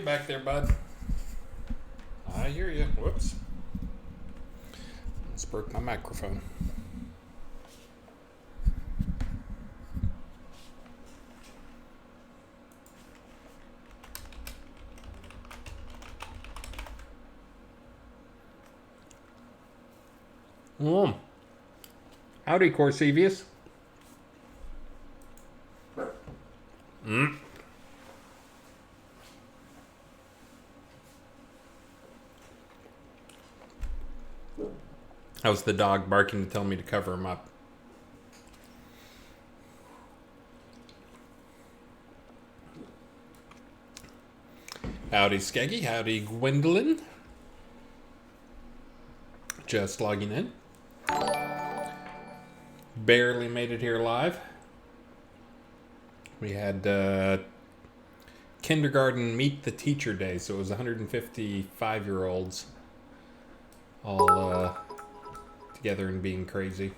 back there, bud. I hear you. Whoops. Just broke my microphone. Howdy, Corsevius. How's the dog barking to tell me to cover him up? Howdy, Skeggy. Howdy, Gwendolyn. Just logging in. Barely made it here live. We had kindergarten meet the teacher day, so it was 155-year-olds all together and being crazy.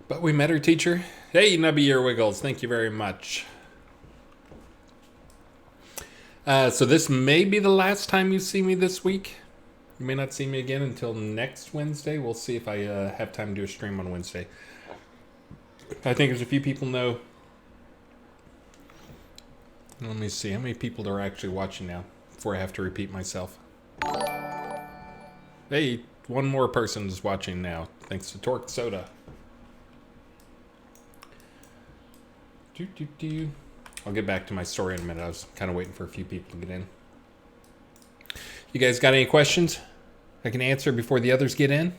But we met our teacher. Hey, Nubby Earwiggles, thank you very much. So this may be the last time you see me this week. You may not see me again until next Wednesday. We'll see if I have time to do a stream on Wednesday. I think as a few people know. Let me see how many people are actually watching now before I have to repeat myself. Hey, one more person is watching now, thanks to Torque Soda. I'll get back to my story in a minute. I was kind of waiting for a few people to get in. You guys got any questions I can answer before the others get in?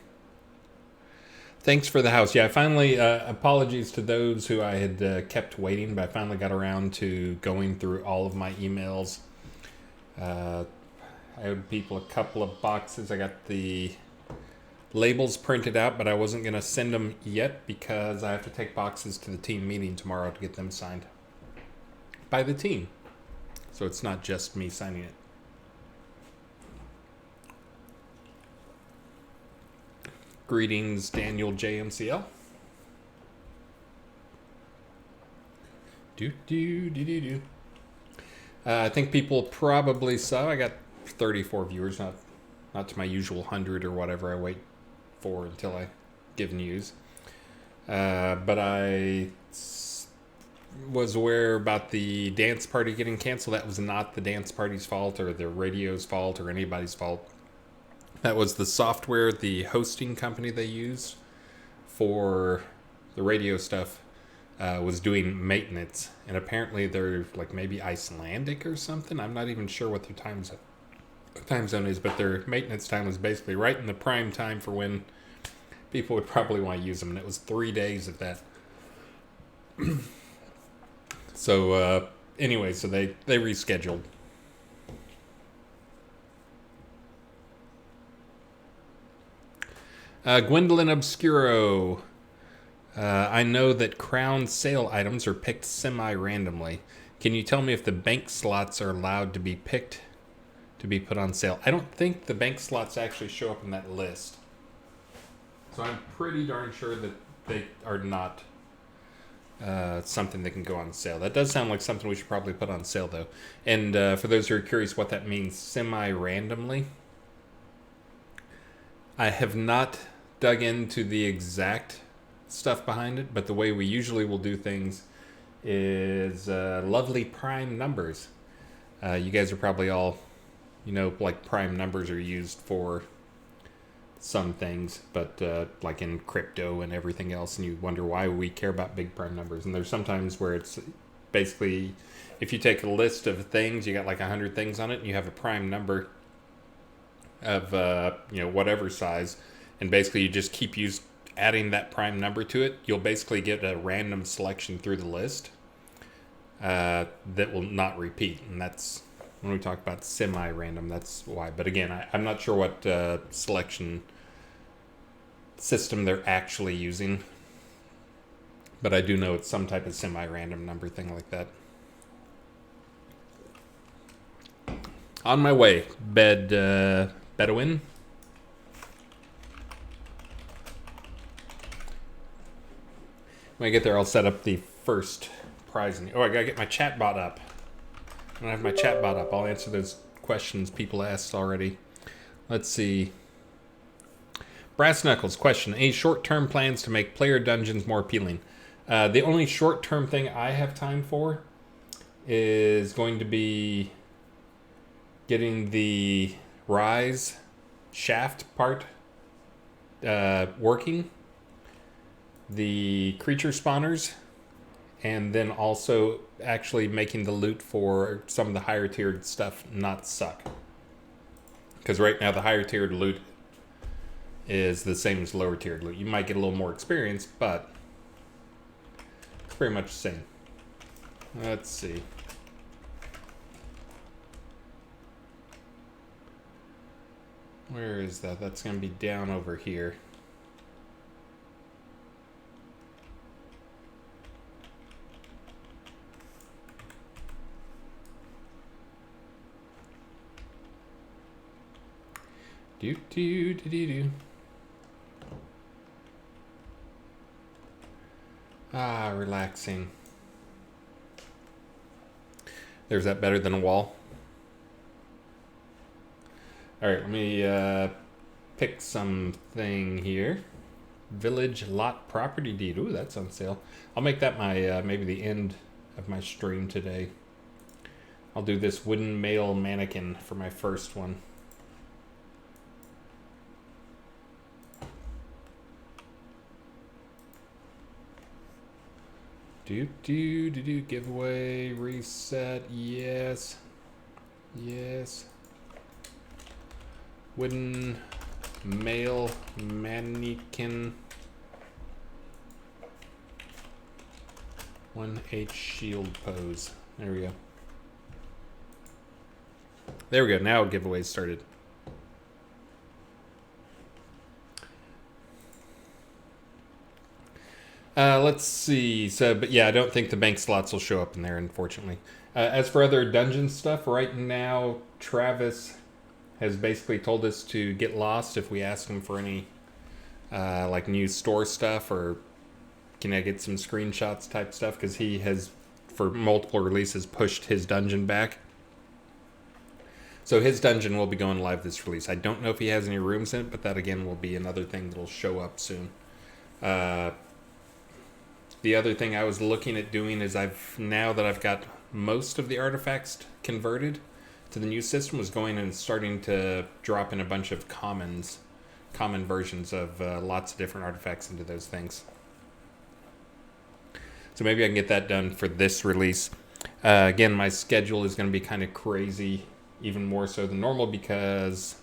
Thanks for the house. Yeah, I finally, apologies to those who I had kept waiting, but I finally got around to going through all of my emails. I owed people a couple of boxes. I got the labels printed out, but I wasn't going to send them yet because I have to take boxes to the team meeting tomorrow to get them signed by the team. So it's not just me signing it. Greetings, Daniel JMCL. I think people probably saw I got 34 viewers, not to my usual 100 or whatever I wait for until I give news. But I was aware about the dance party getting canceled. That was not the dance party's fault or the radio's fault or anybody's fault. That was the software, the hosting company they use for the radio stuff was doing maintenance. And apparently they're like maybe Icelandic or something. I'm not even sure what their time zone is, but their maintenance time was basically right in the prime time for when people would probably want to use them. And it was 3 days of that. So anyway, so they rescheduled. Gwendolyn Obscuro. I know that crown sale items are picked semi-randomly. Can you tell me if the bank slots are allowed to be picked to be put on sale? I don't think the bank slots actually show up in that list. So I'm pretty darn sure that they are not something that can go on sale. That does sound like something we should probably put on sale, though. And for those who are curious what that means, semi-randomly, I have not dug into the exact stuff behind it, but the way we usually will do things is lovely prime numbers. You guys are probably all, like prime numbers are used for some things, but like in crypto and everything else, and you wonder why we care about big prime numbers. And there's sometimes where it's basically, if you take a list of things, you got like 100 things on it, and you have a prime number of whatever size, and basically you just keep adding that prime number to it, you'll basically get a random selection through the list that will not repeat. And that's when we talk about semi-random, that's why. But again, I'm not sure what selection system they're actually using, but I do know it's some type of semi-random number thing like that. On my way, Bedouin. When I get there, I'll set up the first prize. Oh, I gotta get my chat bot up. I don't have my chat bot up. I'll answer those questions people asked already. Let's see. Brass Knuckles question: any short-term plans to make player dungeons more appealing? The only short-term thing I have time for is going to be getting the Rise shaft part working, the creature spawners, and then also actually making the loot for some of the higher tiered stuff not suck. Because right now the higher tiered loot is the same as lower tiered loot. You might get a little more experience, but it's pretty much the same. Let's see. Where is that? That's going to be down over here. Do. Ah, relaxing. There's that better than a wall. All right, let me pick something here. Village lot property deed. Ooh, that's on sale. I'll make that my maybe the end of my stream today. I'll do this wooden male mannequin for my first one. Do giveaway reset. Yes. Wooden male mannequin. 1H shield pose. There we go. There we go. Now giveaway started. Let's see. So, but yeah, I don't think the bank slots will show up in there, unfortunately. As for other dungeon stuff, right now, Travis has basically told us to get lost if we ask him for any, like new store stuff or can I get some screenshots type stuff, because he has, for multiple releases, pushed his dungeon back. So his dungeon will be going live this release. I don't know if he has any rooms in it, but that again will be another thing that will show up soon. The other thing I was looking at doing is now that I've got most of the artifacts converted to the new system, was going and starting to drop in a bunch of common versions of lots of different artifacts into those things. So maybe I can get that done for this release. Again, my schedule is going to be kind of crazy, even more so than normal because,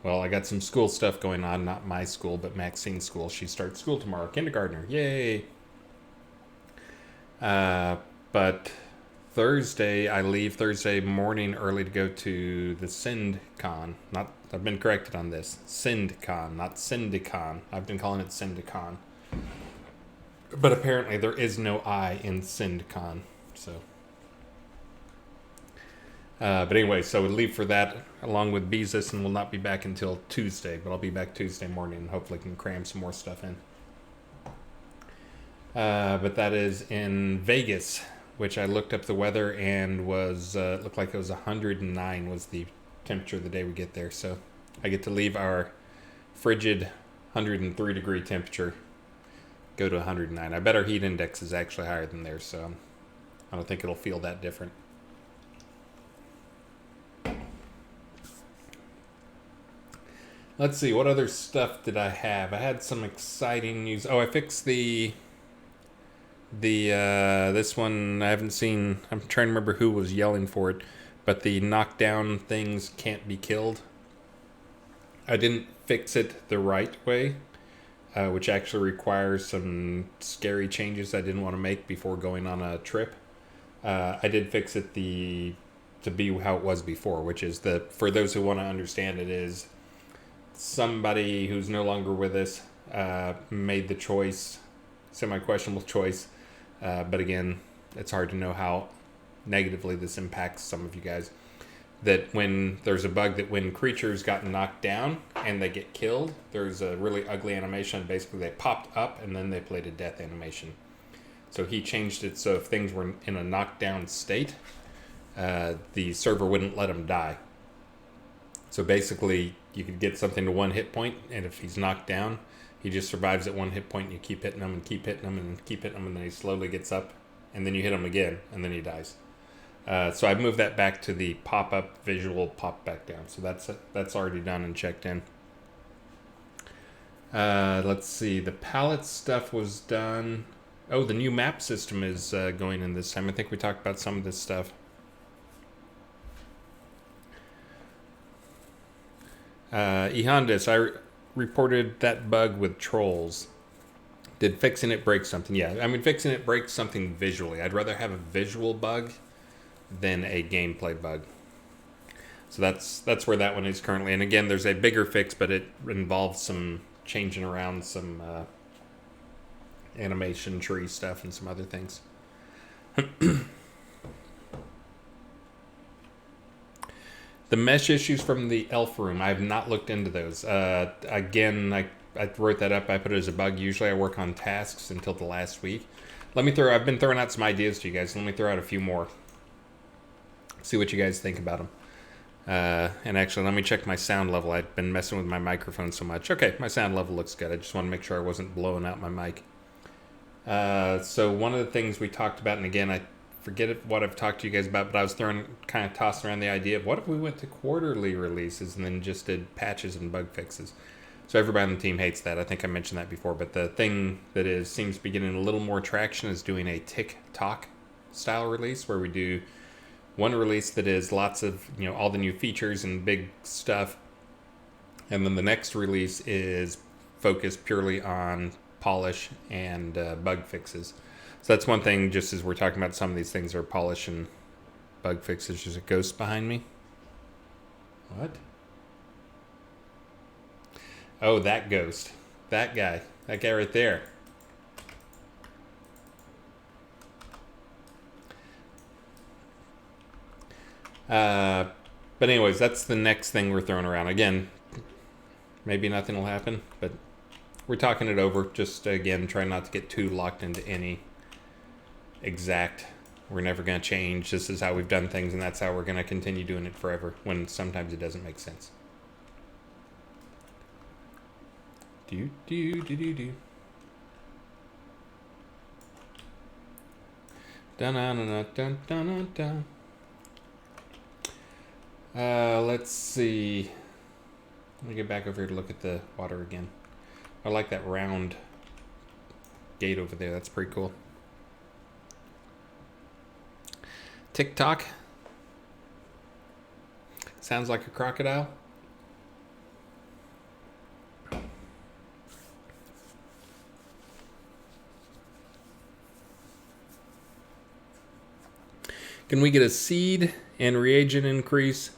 well, I got some school stuff going on. Not my school, but Maxine's school. She starts school tomorrow. Kindergartner. Yay! But Thursday, I leave Thursday morning early to go to the SyndCon. I've been corrected on this. SyndCon, not Syndicon. I've been calling it Syndicon. But apparently there is no I in SyndCon. So, but anyway, so we'll leave for that along with Beezus, and we'll not be back until Tuesday. But I'll be back Tuesday morning and hopefully can cram some more stuff in. But that is in Vegas, which I looked up the weather and was looked like it was 109 was the temperature the day we get there. So I get to leave our frigid 103 degree temperature, go to 109. I bet our heat index is actually higher than theirs, so I don't think it'll feel that different. Let's see, what other stuff did I have? I had some exciting news. Oh, I fixed the this one I haven't seen. I'm trying to remember who was yelling for it, but the knockdown things can't be killed. I didn't fix it the right way, which actually requires some scary changes I didn't want to make before going on a trip. I did fix it to be how it was before, which is for those who want to understand it, is somebody who's no longer with us made the choice, semi-questionable choice, but again, it's hard to know how negatively this impacts some of you guys, that when there's a bug that when creatures got knocked down and they get killed, there's a really ugly animation. Basically, they popped up and then they played a death animation. So he changed it so if things were in a knockdown state, the server wouldn't let him die. So basically, you could get something to 1 hit point, and if he's knocked down, he just survives at 1 hit point, and you keep hitting him and keep hitting him and keep hitting him, and then he slowly gets up, and then you hit him again, and then he dies. So I've moved that back to the pop-up visual pop back down. So that's already done and checked in. Let's see. The palette stuff was done. Oh, the new map system is going in this time. I think we talked about some of this stuff. Ehondis, I reported that bug with trolls. Did fixing it break something? Yeah, I mean, fixing it breaks something visually. I'd rather have a visual bug than a gameplay bug. So that's where that one is currently. And again, there's a bigger fix, but it involves some changing around some animation tree stuff and some other things. The mesh issues from the elf room, I have not looked into those. Again, I wrote that up. I put it as a bug. Usually I work on tasks until the last week. I've been throwing out some ideas to you guys. Let me throw out a few more. See what you guys think about them. And actually, let me check my sound level. I've been messing with my microphone so much. Okay, my sound level looks good. I just want to make sure I wasn't blowing out my mic. So one of the things we talked about, and again, I forget what I've talked to you guys about, but I was kind of tossing around the idea of what if we went to quarterly releases and then just did patches and bug fixes. So everybody on the team hates that. I think I mentioned that before, but the thing that seems to be getting a little more traction is doing a TikTok style release where we do one release that is lots of, all the new features and big stuff. And then the next release is focused purely on polish and bug fixes. So that's one thing, just as we're talking about some of these things are polish and bug fixes. There's a ghost behind me. What? Oh, that ghost. That guy. That guy right there. But anyways, that's the next thing we're throwing around. Again, maybe nothing will happen, but we're talking it over. Just, again, try not to get too locked into any exact, we're never going to change, this is how we've done things, and that's how we're going to continue doing it forever, when sometimes it doesn't make sense. Do. Dun. Let's see. Let me get back over here to look at the water again. I like that round gate over there. That's pretty cool. TikTok. Sounds like a crocodile. Can we get a seed and reagent increase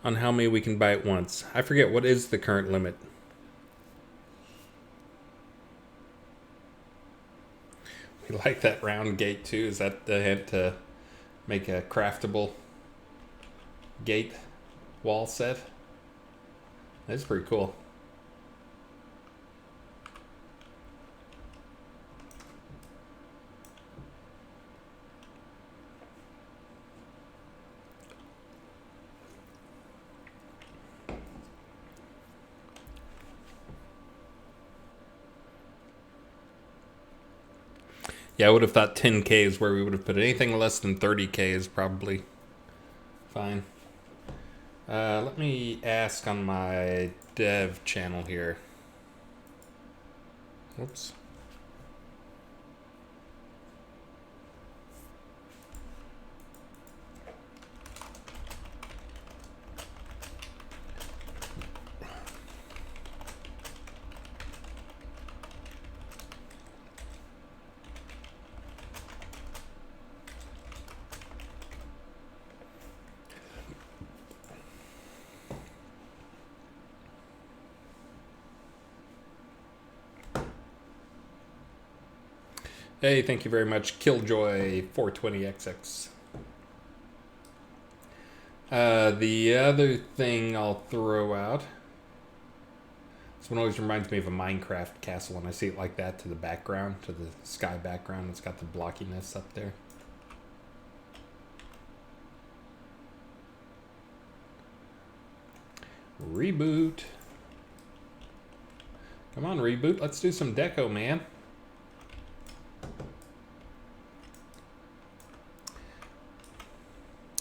on how many we can buy at once? I forget, what is the current limit? We like that round gate too. Is that the hint to make a craftable gate wall set? That's pretty cool. Yeah, I would have thought 10K is where we would have put it. Anything less than 30K is probably fine. Let me ask on my dev channel here. Oops. Hey, thank you very much, Killjoy420XX. The other thing I'll throw out. This one always reminds me of a Minecraft castle when I see it like that to the background, to the sky background. It's got the blockiness up there. Reboot. Come on, Reboot. Let's do some deco, man.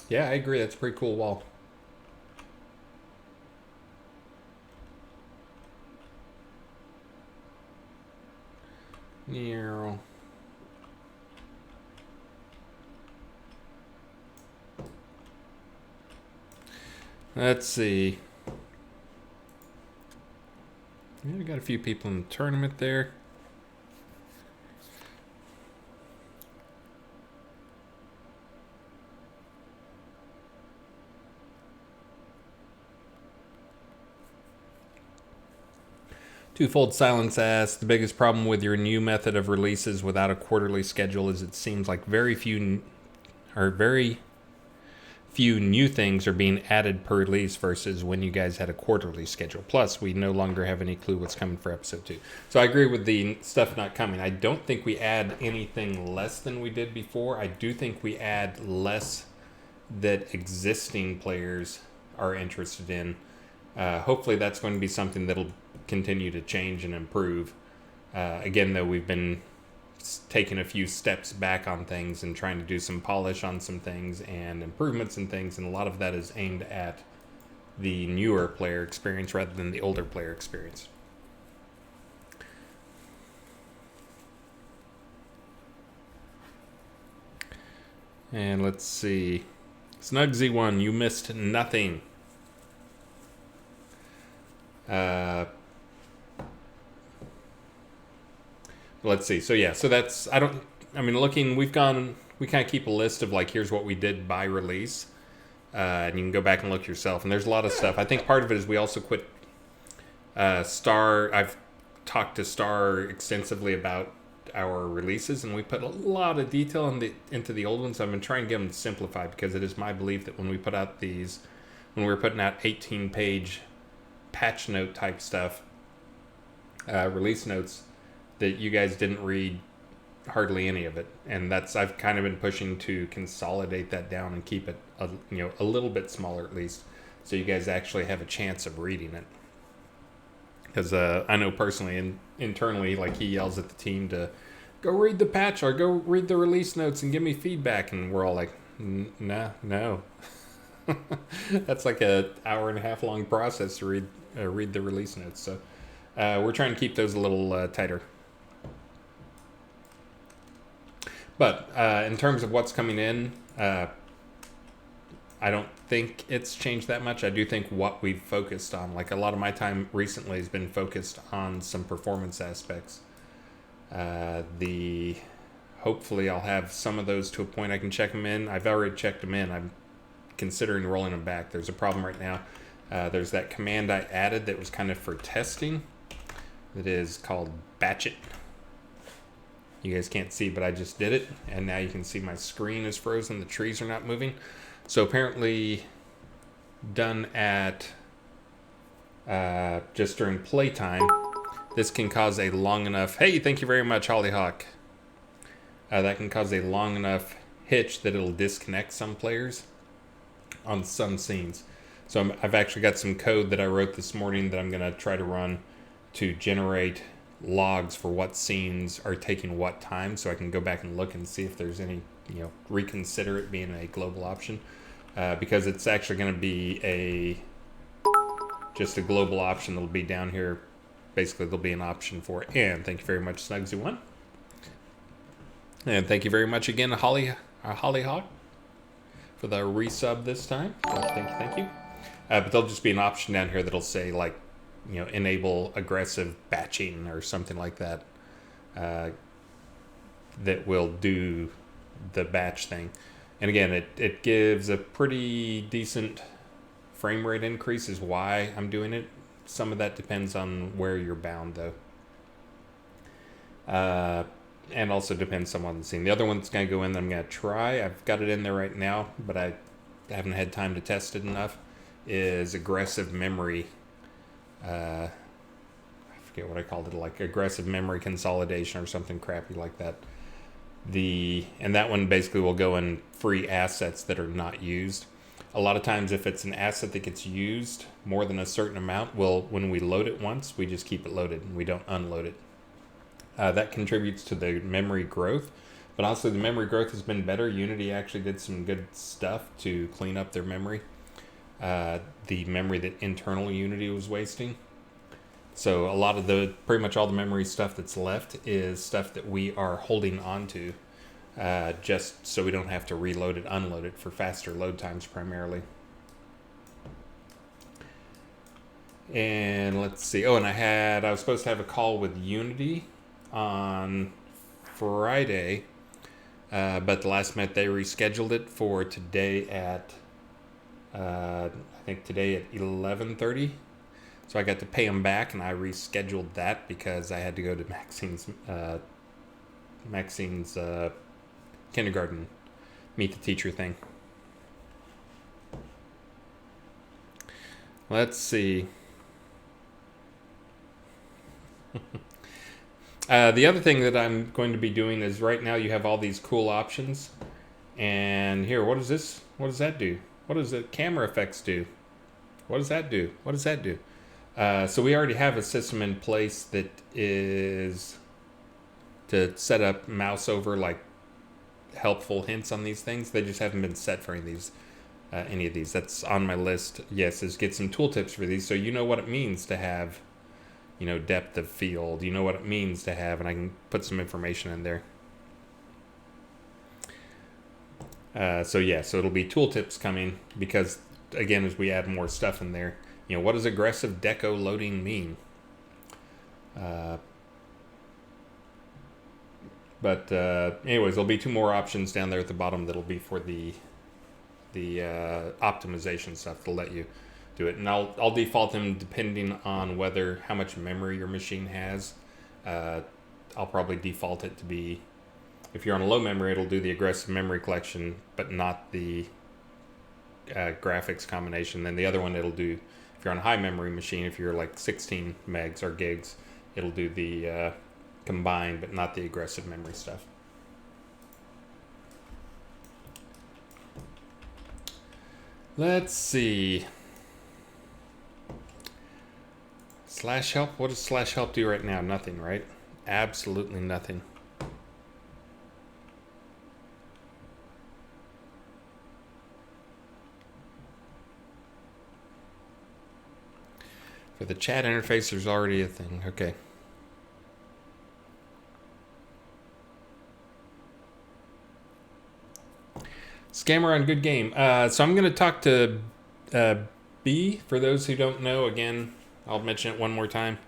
Yeah, I agree. That's a pretty cool wall. Yeah. Let's see. Yeah, we got a few people in the tournament there. Twofold Silence asks, the biggest problem with your new method of releases without a quarterly schedule is it seems like very few new things are being added per release versus when you guys had a quarterly schedule. Plus, we no longer have any clue what's coming for episode 2. So I agree with the stuff not coming. I don't think we add anything less than we did before. I do think we add less that existing players are interested in. Hopefully that's going to be something that'll continue to change and improve. Again, though, we've been taking a few steps back on things and trying to do some polish on some things and improvements in things, and a lot of that is aimed at the newer player experience rather than the older player experience. And let's see. Snugsy1, you missed nothing. Let's see. So yeah, so that's, looking, we kind of keep a list of like, here's what we did by release. And you can go back and look yourself. And there's a lot of stuff. I think part of it is we also quit Star. I've talked to Star extensively about our releases, and we put a lot of detail into the old ones. I've been trying to get them simplified because it is my belief that when we put out when we were putting out 18-page patch note type stuff, release notes, that you guys didn't read hardly any of it, and I've kind of been pushing to consolidate that down and keep it a little bit smaller at least, so you guys actually have a chance of reading it. Because I know personally and internally, like, he yells at the team to go read the patch or go read the release notes and give me feedback, and we're all like, no. That's like a hour and a half long process to read the release notes. So we're trying to keep those a little tighter. But in terms of what's coming in, I don't think it's changed that much. I do think what we've focused on, like a lot of my time recently has been focused on some performance aspects. Hopefully I'll have some of those to a point I can check them in. I've already checked them in. I'm considering rolling them back. There's a problem right now. There's that command I added that was kind of for testing. That is called batch it. You guys can't see, but I just did it, and now you can see my screen is frozen. The trees are not moving. So apparently done at just during playtime, this can cause a long enough, hey, thank you very much, Hollyhock. That can cause a long enough hitch that it'll disconnect some players on some scenes. So I've actually got some code that I wrote this morning that I'm going to try to run to generate logs for what scenes are taking what time, so I can go back and look and see if there's any, reconsider it being a global option, because it's actually going to be just a global option that'll be down here. Basically, there'll be an option for it. And thank you very much, Snugsy1. And thank you very much again, Hollyhock, for the resub this time. Thank you. But there'll just be an option down here that'll say, like, enable aggressive batching or something like that, that will do the batch thing. And again, it gives a pretty decent frame rate increase is why I'm doing it. Some of that depends on where you're bound, though. And also depends somewhat on the scene. The other one that's going to go in that I'm going to try, I've got it in there right now, but I haven't had time to test it enough, is aggressive memory. I forget what I called it, like aggressive memory consolidation or something crappy like that. And that one basically will go in free assets that are not used. A lot of times, if it's an asset that gets used more than a certain amount, when we load it once, we just keep it loaded and we don't unload it. That contributes to the memory growth, but also the memory growth has been better. Unity actually did some good stuff to clean up their memory, the memory that internal Unity was wasting. So a lot of pretty much all the memory stuff that's left is stuff that we are holding on to, just so we don't have to reload it, unload it for faster load times primarily. And let's see. Oh, and I was supposed to have a call with Unity on Friday, but the last minute they rescheduled it for today at I think today at 11:30. So I got to pay them back, and I rescheduled that because I had to go to Maxine's kindergarten meet the teacher thing. Let's see. The other thing that I'm going to be doing is right now you have all these cool options. And here, what is this? What does that do? What does the camera effects do? What does that do? What does that do? So we already have a system in place that is to set up mouse over like helpful hints on these things. They just haven't been set for any of these. That's on my list. Yes, is get some tooltips for these so you know what it means to have, depth of field. You know what it means to have, and I can put some information in there. So it'll be tooltips coming because, again, as we add more stuff in there, what does aggressive deco loading mean? But anyways, there'll be two more options down there at the bottom that'll be for the optimization stuff to let you do it. And I'll default them depending on how much memory your machine has. I'll probably default it to be, if you're on a low memory, it'll do the aggressive memory collection, but not the graphics combination. Then the other one it'll do, if you're on a high memory machine, if you're like 16 megs or gigs, it'll do the combined, but not the aggressive memory stuff. Let's see. Slash help? What does slash help do right now? Nothing, right? Absolutely nothing. For the chat interface, there's already a thing. Okay. Scammer on good game. So I'm going to talk to B. For those who don't know, again, I'll mention it one more time.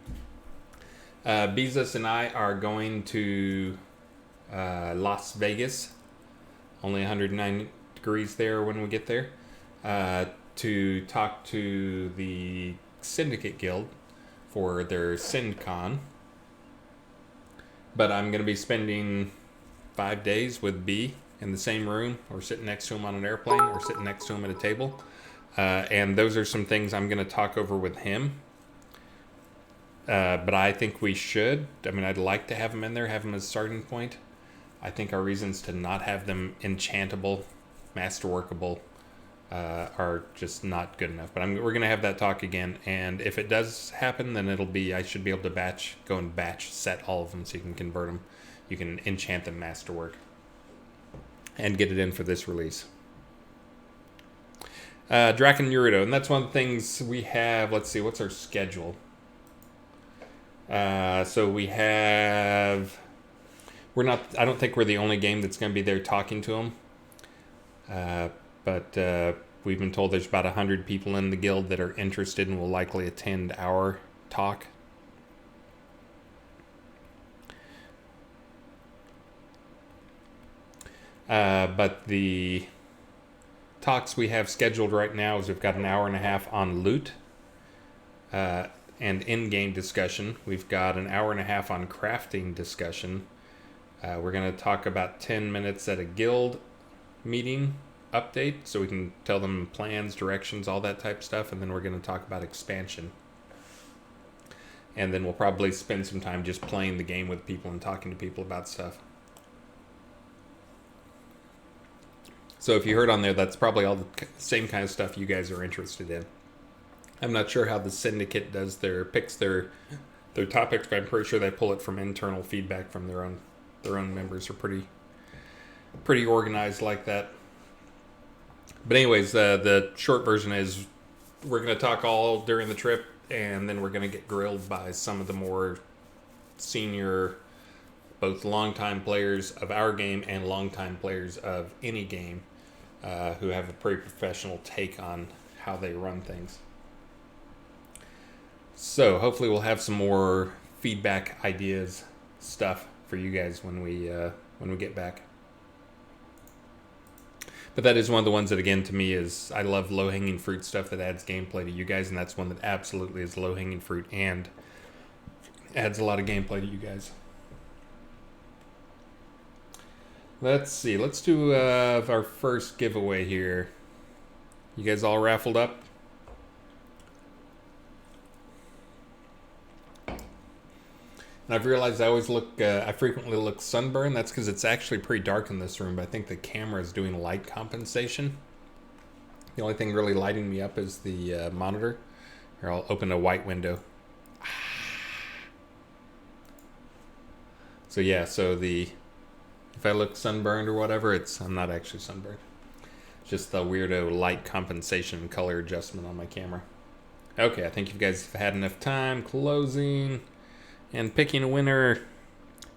Bezos and I are going to Las Vegas. Only 109 degrees there when we get there. To talk to the Syndicate Guild for their SyndCon. But I'm going to be spending 5 days with B in the same room, or sitting next to him on an airplane, or sitting next to him at a table. And those are some things I'm going to talk over with him. But I think we should. I mean, I'd like to have him in there, have him as a starting point. I think our reasons to not have them enchantable, masterworkable, are just not good enough. But we're going to have that talk again. And if it does happen, then I should be able to go and batch set all of them so you can convert them. You can enchant them masterwork and get it in for this release. Draken Naruto, and that's one of the things we have. Let's see, what's our schedule? So we have. I don't think we're the only game that's going to be there talking to them. But we've been told there's about 100 people in the guild that are interested and will likely attend our talk. But the talks we have scheduled right now is we've got an hour and a half on loot and in-game discussion. We've got an hour and a half on crafting discussion. We're going to talk about 10 minutes at a guild meeting update, so we can tell them plans, directions, all that type of stuff, and then we're going to talk about expansion. And then we'll probably spend some time just playing the game with people and talking to people about stuff. So So if you heard on there, that's probably all the same kind of stuff you guys are interested in. I'm not sure how the syndicate does picks their topics, but I'm pretty sure they pull it from internal feedback from their own members. Are pretty organized like that. But anyways, the short version is we're going to talk all during the trip, and then we're going to get grilled by some of the more senior, both longtime players of our game and longtime players of any game, who have a pretty professional take on how they run things. So hopefully we'll have some more feedback, ideas, stuff for you guys when we get back. But that is one of the ones that, again, to me is, I love low-hanging fruit stuff that adds gameplay to you guys, and that's one that absolutely is low-hanging fruit and adds a lot of gameplay to you guys. Let's see. Let's do our first giveaway here. You guys all raffled up? And I've realized I frequently look sunburned. That's because it's actually pretty dark in this room, but I think the camera is doing light compensation. The only thing really lighting me up is the monitor. Here, I'll open a white window. So yeah, if I look sunburned or whatever, I'm not actually sunburned. It's just the weirdo light compensation color adjustment on my camera. Okay, I think you guys have had enough time closing and picking a winner.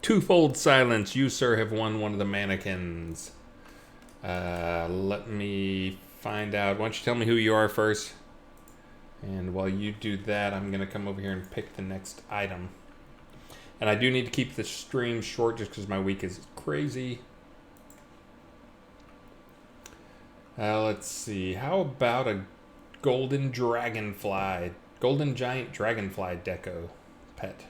Twofold silence. You, sir, have won one of the mannequins. Let me find out. Why don't you tell me who you are first? And while you do that, I'm going to come over here and pick the next item. And I do need to keep the stream short just because my week is crazy. Let's see. How about a golden giant dragonfly deco pet?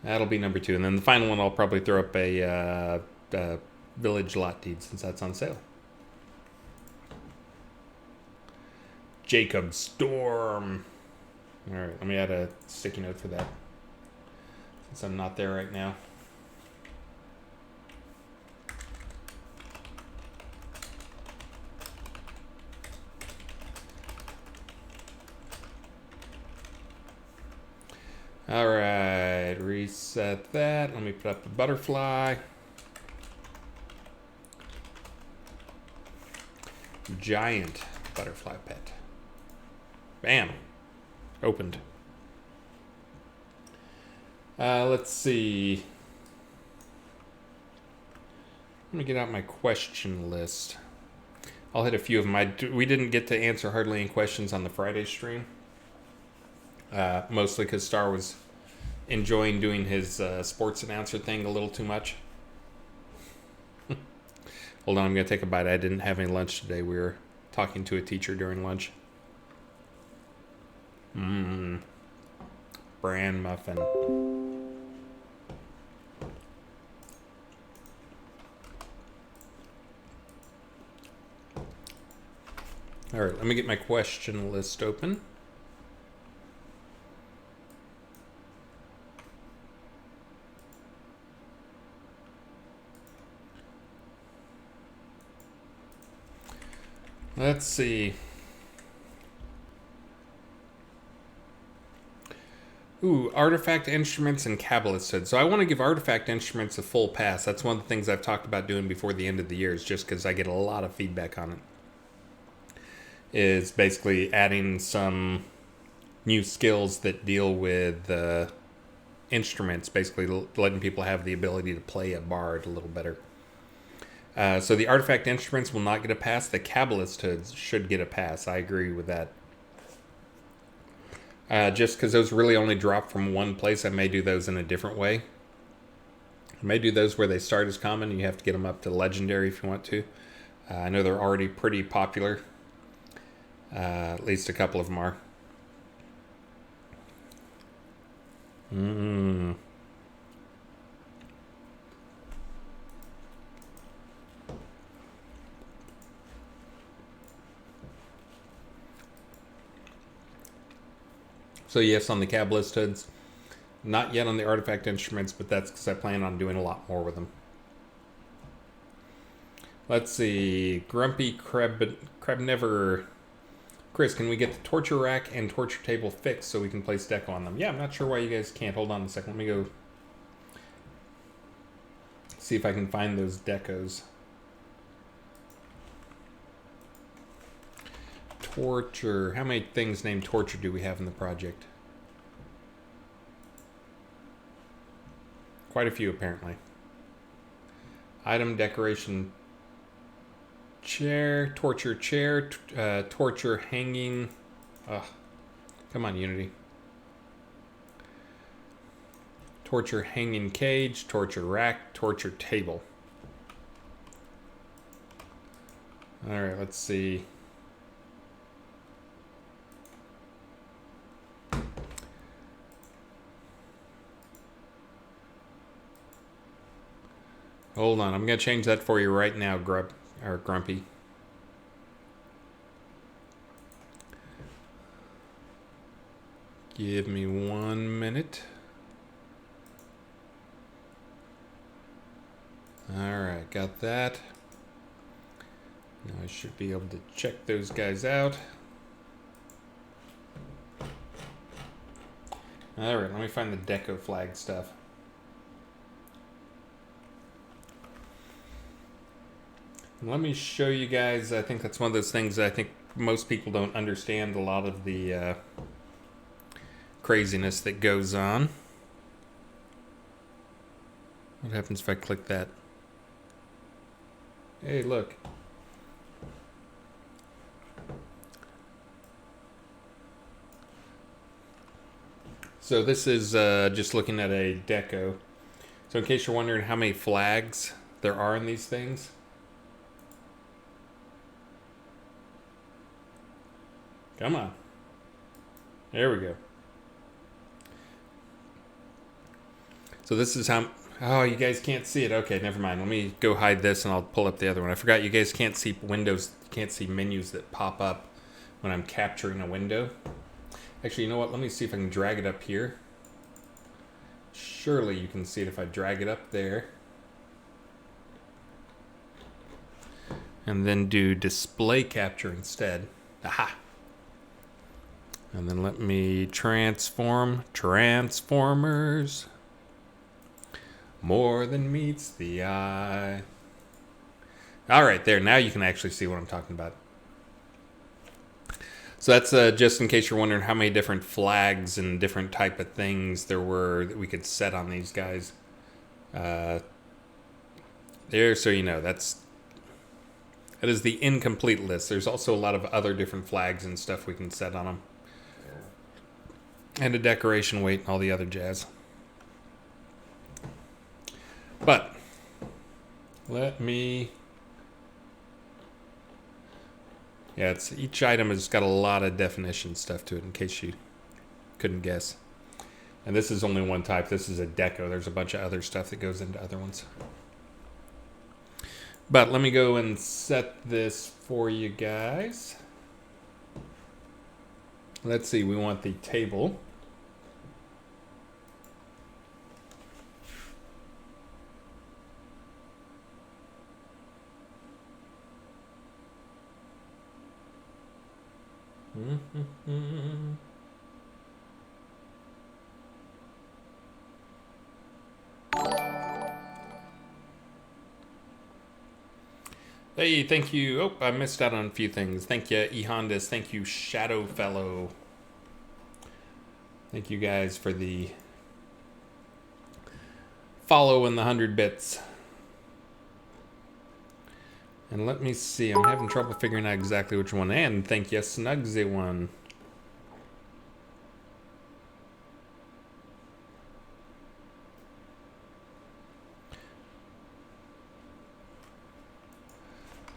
That'll be number 2. And then the final one, I'll probably throw up a village lot deed since that's on sale. Jacob Storm. All right, let me add a sticky note for that since I'm not there right now. All right, reset that. Let me put up the butterfly. Giant butterfly pet. Bam. Opened. Let's see. Let me get out my question list. I'll hit a few of them. We didn't get to answer hardly any questions on the Friday stream. Mostly because Star was enjoying doing his sports announcer thing a little too much. Hold on, I'm going to take a bite. I didn't have any lunch today. We were talking to a teacher during lunch. Bran muffin. All right, let me get my question list open. Let's see. Ooh, artifact instruments and Kabbalist hood. So I want to give artifact instruments a full pass. That's one of the things I've talked about doing before the end of the year, is just because I get a lot of feedback on it. Is basically adding some new skills that deal with instruments, basically letting people have the ability to play a bard a little better. So the artifact instruments will not get a pass. The Kabbalist hoods should get a pass. I agree with that. Just because those really only drop from one place, I may do those in a different way. I may do those where they start as common and you have to get them up to legendary if you want to. I know they're already pretty popular. At least a couple of them are. So yes, on the Kabbalist hoods, Not yet on the artifact instruments, but that's because I plan on doing a lot more with them. Let's see. Grumpy Krebnever. Chris, can we get the torture rack and torture table fixed so we can place deco on them? Yeah, I'm not sure why you guys can't. Hold on a second. Let me go see if I can find those decos. Torture. How many things named torture do we have in the project? Quite a few, apparently. Item decoration chair, torture hanging. Come on, Unity. Torture hanging cage, torture rack, torture table. All right, let's see. Hold on, I'm gonna change that for you right now, Grumpy. Give me 1 minute. Alright, got that. Now I should be able to check those guys out. Alright, let me find the deco flag stuff. Let me show you guys. I think that's one of those things that I think most people don't understand a lot of the craziness that goes on. What happens if I click that? Hey, look. So this is just looking at a deco. So in case you're wondering how many flags there are in these things, come on. There we go. So this is how... Oh, you guys can't see it. Okay, never mind. Let me go hide this and I'll pull up the other one. I forgot you guys can't see windows, can't see menus that pop up when I'm capturing a window. Actually, you know what? Let me see if I can drag it up here. Surely you can see it if I drag it up there. And then do display capture instead. Aha! And then let me transform. Transformers. More than meets the eye. Alright, there. Now you can actually see what I'm talking about. So that's just in case you're wondering how many different flags and different type of things there were that we could set on these guys. There, so you know, that is the incomplete list. There's also a lot of other different flags and stuff we can set on them. And a decoration weight and all the other jazz. But let me... Yeah, each item has got a lot of definition stuff to it in case you couldn't guess. And this is only one type. This is a deco. There's a bunch of other stuff that goes into other ones. But let me go and set this for you guys. Let's see, we want the table. Hey, thank you. Oh, I missed out on a few things. Thank you, eHondas. Thank you, Shadow Fellow. Thank you guys for the follow and the 100 bits. And let me see. I'm having trouble figuring out exactly which one. And thank you, Snugsy one.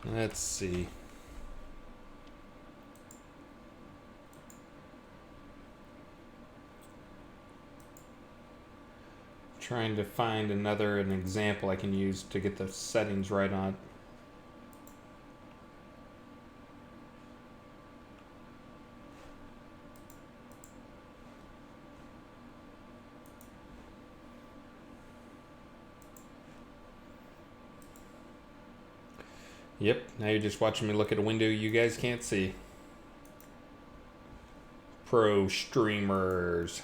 Let's see. Trying to find an example I can use to get the settings right on it. Yep, now you're just watching me look at a window you guys can't see. Pro streamers.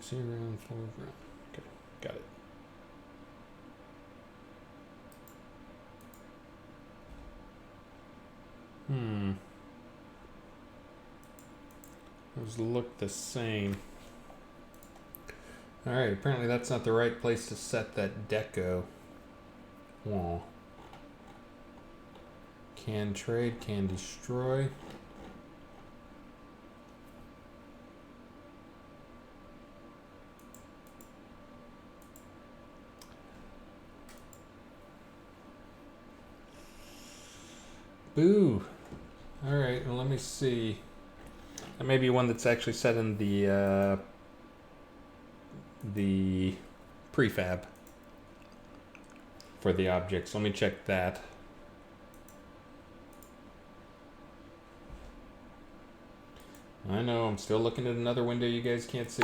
See around foreground. Okay, got it. Those look the same. Alright, apparently that's not the right place to set that deco. Aw. Can trade, can destroy. Boo. Alright, well let me see. That may be one that's actually set in the prefab for the objects. Let me check that. I know, I'm still looking at another window you guys can't see.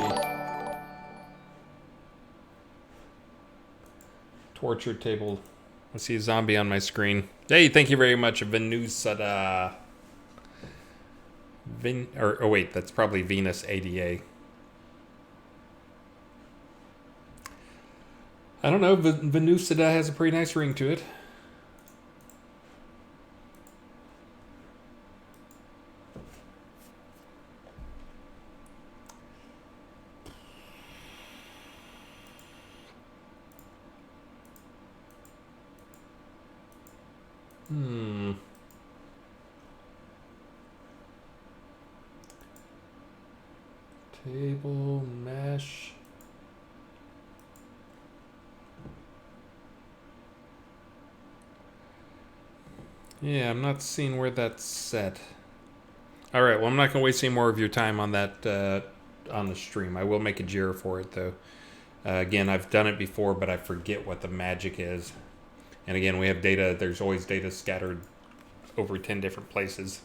Torture table. I see a zombie on my screen. Hey, thank you very much, Venusada. Wait, that's probably Venus ADA. I don't know, Venusada has a pretty nice ring to it. Table, mesh. Yeah, I'm not seeing where that's set. Alright, well I'm not going to waste any more of your time on that on the stream. I will make a JIRA for it though. Again, I've done it before, but I forget what the magic is. And again, we have data, there's always data scattered over 10 different places.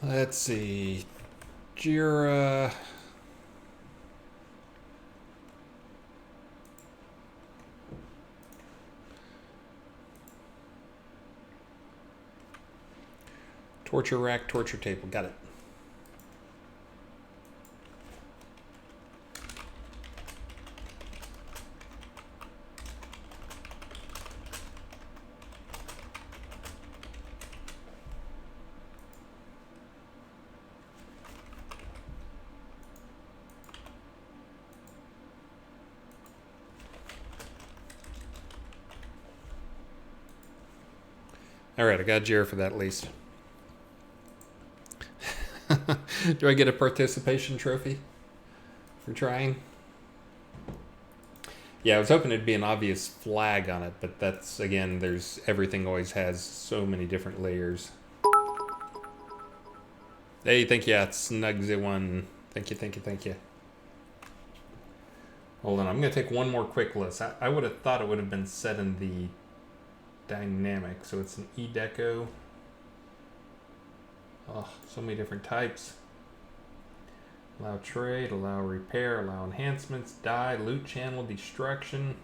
Let's see. JIRA. Torture rack, torture table. Got it. Alright, I got JIRA for that at least. Do I get a participation trophy for trying? Yeah, I was hoping it'd be an obvious flag on it, but that's, again, everything always has so many different layers. Hey, thank you, Snugsy1. Thank you, thank you, thank you. Hold on, I'm going to take one more quick list. I would have thought it would have been set in the dynamic, so it's an E-deco. Oh, so many different types. Allow trade, allow repair, allow enhancements, die, loot channel, destruction.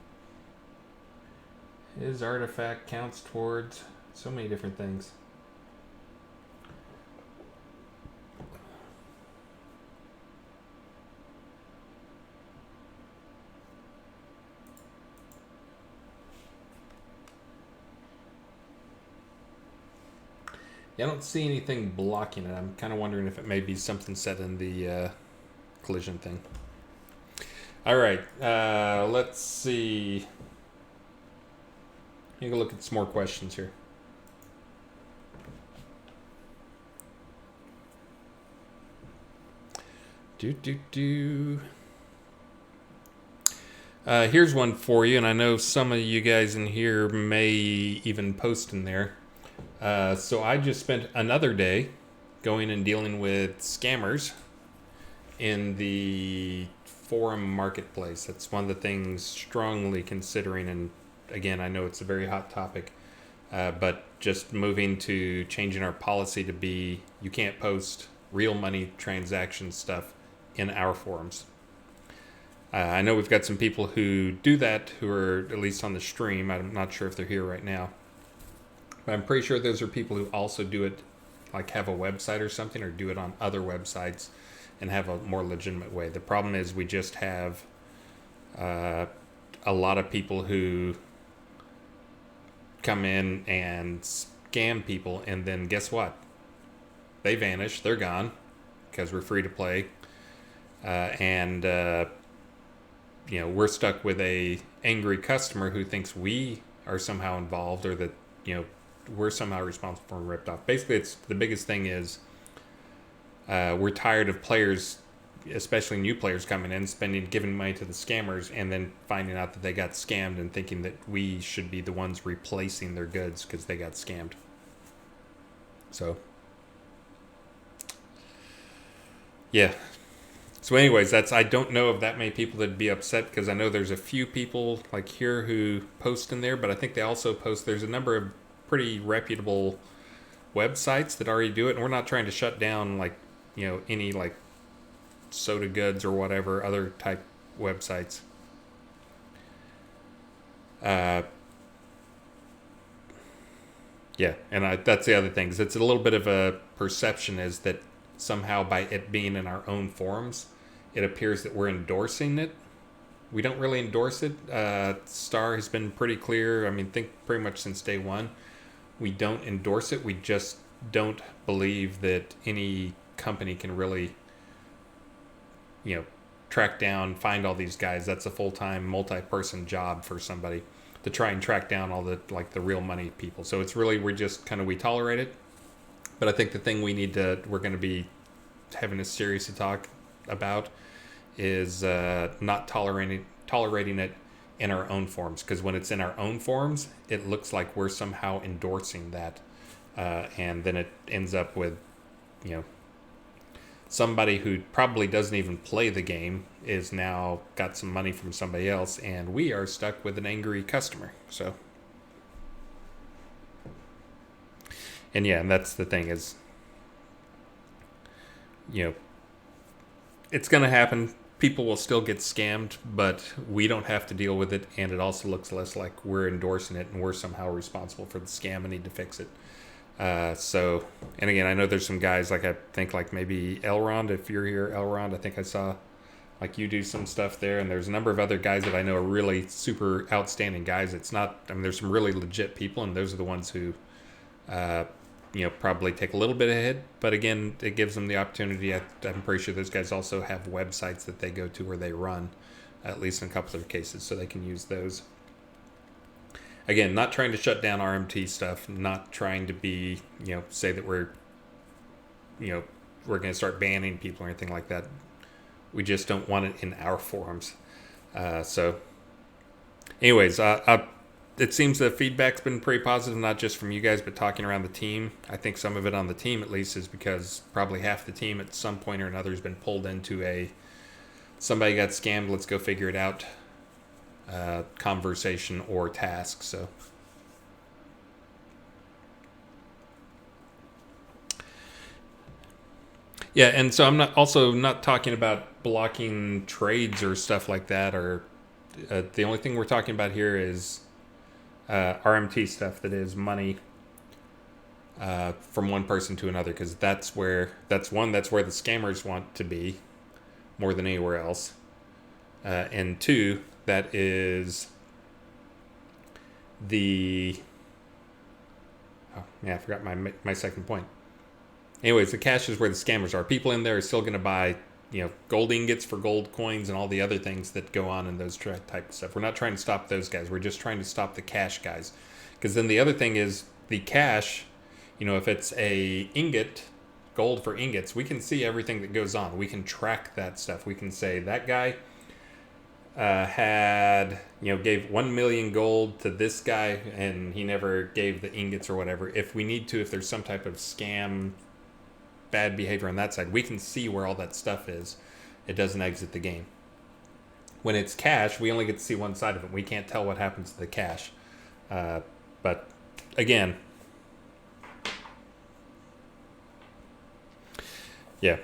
His artifact counts towards so many different things. Yeah, I don't see anything blocking it. I'm kind of wondering if it may be something set in the collision thing. All right, let's see. You can look at some more questions here. Here's one for you, and I know some of you guys in here may even post in there. So I just spent another day going and dealing with scammers in the forum marketplace. That's one of the things strongly considering, and again, I know it's a very hot topic, but just moving to changing our policy to be you can't post real money transaction stuff in our forums. I know we've got some people who do that, who are at least on the stream. I'm not sure if they're here right now. But I'm pretty sure those are people who also do it, like have a website or something, or do it on other websites and have a more legitimate way. The problem is we just have a lot of people who come in and scam people, and then guess what? They vanish. They're gone because we're free to play. And we're stuck with a angry customer who thinks we are somehow involved, or that, we're somehow responsible for being ripped off. Basically, it's the biggest thing is we're tired of players, especially new players, coming in, giving money to the scammers, and then finding out that they got scammed and thinking that we should be the ones replacing their goods because they got scammed. So, yeah. So anyways, I don't know of that many people that'd be upset, because I know there's a few people like here who post in there, but I think they also post, there's a number of pretty reputable websites that already do it, and we're not trying to shut down any like soda goods or whatever other type websites. Yeah, and that's the other thing. It's a little bit of a perception is that somehow by it being in our own forums, it appears that we're endorsing it. We don't really endorse it. Star has been pretty clear. I think pretty much since day one, we don't endorse it. We just don't believe that any company can really, track down, find all these guys. That's a full-time, multi-person job for somebody to try and track down all the real money people. So it's really, we tolerate it. But I think the thing we're going to be having a serious talk about is not tolerating it in our own forums. Because when it's in our own forums, it looks like we're somehow endorsing that. And then it ends up with, somebody who probably doesn't even play the game is now got some money from somebody else, and we are stuck with an angry customer. So, and that's the thing is, it's going to happen. People will still get scammed, but we don't have to deal with it, and it also looks less like we're endorsing it and we're somehow responsible for the scam and need to fix it. So, and again, I know there's some guys, I think maybe Elrond, if you're here, Elrond, I think I saw you do some stuff there, and there's a number of other guys that I know are really super outstanding guys. It's not, there's some really legit people, and those are the ones who, probably take a little bit ahead, but again, it gives them the opportunity. I'm pretty sure those guys also have websites that they go to where they run, at least in a couple of going so they can use those. Again, not trying to shut down RMT stuff, not trying to be, say that we're going to start banning people or anything like that. We just don't want it in our forums. So, anyways, it seems the feedback's been pretty positive, not just from you guys, but talking around the team. I think some of it on the team, at least, is because probably half the team at some point or another has been pulled into somebody got scammed, let's go figure it out conversation or task. So yeah, and so I'm not talking about blocking trades or stuff like that, or the only thing we're talking about here is RMT stuff that is money from one person to another, because that's where the scammers want to be more than anywhere else, and two, that is I forgot my second point. Anyways, the cash is where the scammers are. People in there are still going to buy, gold ingots for gold coins and all the other things that go on in those type of stuff. We're not trying to stop those guys. We're just trying to stop the cash guys. Because then the other thing is the cash, if it's a ingot, gold for ingots, we can see everything that goes on. We can track that stuff. We can say that guy gave 1 million gold to this guy and he never gave the ingots or whatever. If we need to, if there's some type of scam, bad behavior on that side, we can see where all that stuff is. It doesn't exit the game. When it's cash, we only get to see one side of it. We can't tell what happens to the cash. But again, yeah.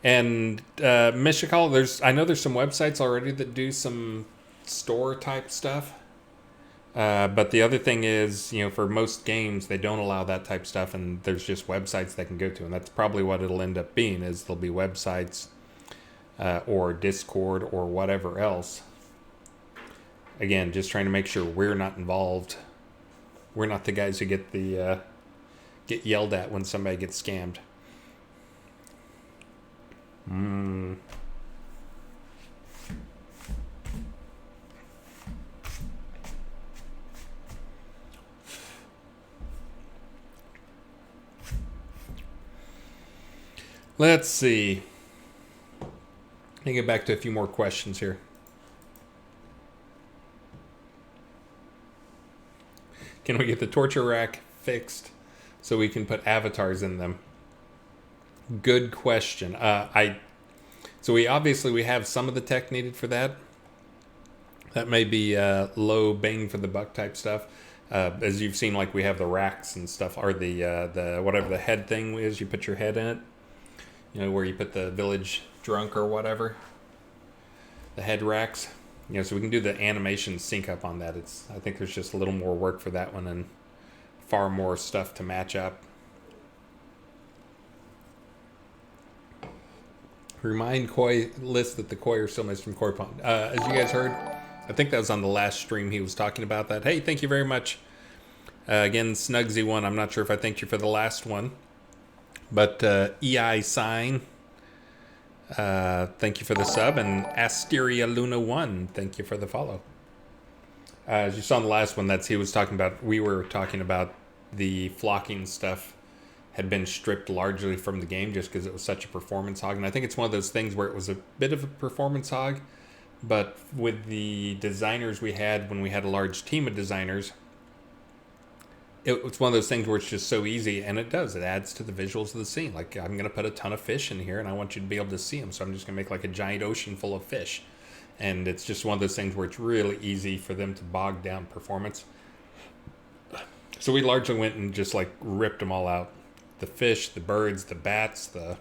And Mishakal, I know there's some websites already that do some store type stuff. But the other thing is, for most games, they don't allow that type stuff, and there's just websites they can go to, and that's probably what it'll end up being. Is there'll be websites or Discord or whatever else. Again, just trying to make sure we're not involved. We're not the guys who get yelled at when somebody gets scammed. Let's see. Let me get back to a few more questions here. Can we get the torture rack fixed so we can put avatars in them? Good question. So we have some of the tech needed for that. That may be low bang for the buck type stuff. As you've seen, like we have the racks and stuff, or the whatever the head thing is, you put your head in it. Where you put the village drunk or whatever. The head racks. So we can do the animation sync up on that. I think there's just a little more work for that one and far more stuff to match up. Remind Koi list that the Koi are still missed from Koi Pond. As you guys heard, I think that was on the last stream he was talking about that. Hey, thank you very much. Again, Snugsy1, I'm not sure if I thanked you for the last one. But EI Sign, thank you for the sub. And Asteria Luna 1, thank you for the follow. As you saw in the last one, we were talking about the flocking stuff had been stripped largely from the game just because it was such a performance hog. And I think it's one of those things where it was a bit of a performance hog, but with the designers we had when we had a large team of designers, it's one of those things where it's just so easy, and it adds to the visuals of the scene. Like, I'm going to put a ton of fish in here, and I want you to be able to see them, so I'm just going to make like a giant ocean full of fish. And it's just one of those things where it's really easy for them to bog down performance. So we largely went and just like ripped them all out. The fish, the birds, the bats, the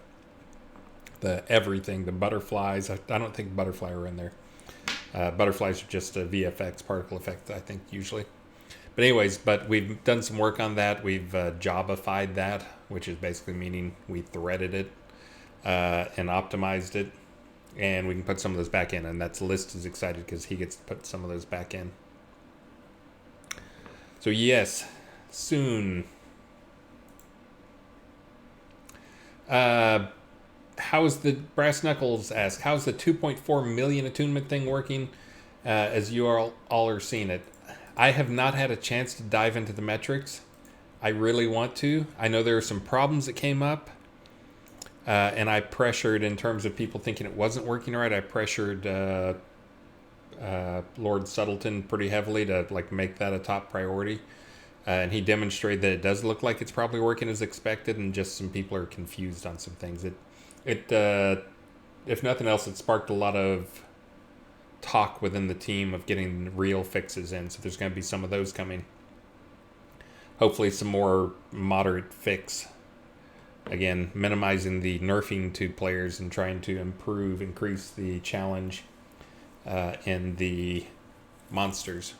everything, the butterflies. I don't think butterfly are in there. Butterflies are just a VFX, particle effect, I think, usually. But anyways, we've done some work on that. We've Java-fied that, which is basically meaning we threaded it and optimized it. And we can put some of those back in. And that's List is excited because he gets to put some of those back in. So yes, soon. How's the Brass Knuckles ask? How's the 2.4 million attunement thing working? As you all are seeing it. I have not had a chance to dive into the metrics. I really want to. I know there are some problems that came up. And I pressured, in terms of people thinking it wasn't working right, I pressured Lord Suttleton pretty heavily to like make that a top priority. And he demonstrated that it does look like it's probably working as expected, and just some people are confused on some things. If nothing else, it sparked a lot of talk within the team of getting real fixes in. So there's going to be some of those coming. Hopefully some more moderate fix. Again, minimizing the nerfing to players and trying to increase the challenge in the monsters.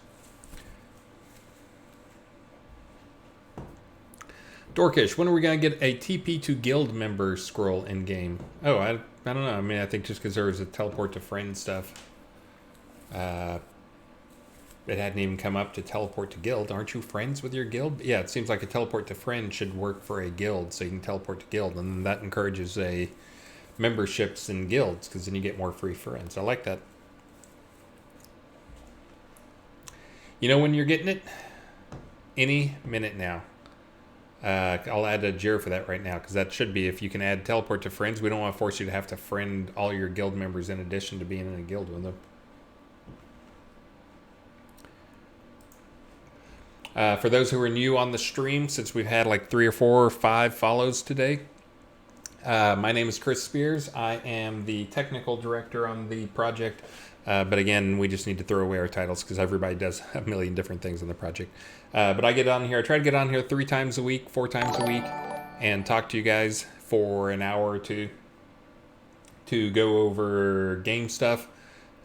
Dorkish, when are we going to get a TP to guild member scroll in game? Oh, I don't know. I mean, I think just because there was a teleport to friend stuff. It hadn't even come up to teleport to guild. Aren't you friends with your guild? Yeah, it seems like a teleport to friend should work for a guild, so you can teleport to guild, and that encourages memberships in guilds, because then you get more free friends. I like that. You know when you're getting it? Any minute now. I'll add a JIR for that right now, because that should be, if you can add teleport to friends, we don't want to force you to have to friend all your guild members in addition to being in a guild with them. For those who are new on the stream, since we've had like 3 or 4 or 5 follows today, my name is Chris Spears. I am the technical director on the project. But again, we just need to throw away our titles because everybody does a million different things on the project. But I get on here. I try to get on here 3 times a week, 4 times a week, and talk to you guys for an hour or two. to go over game stuff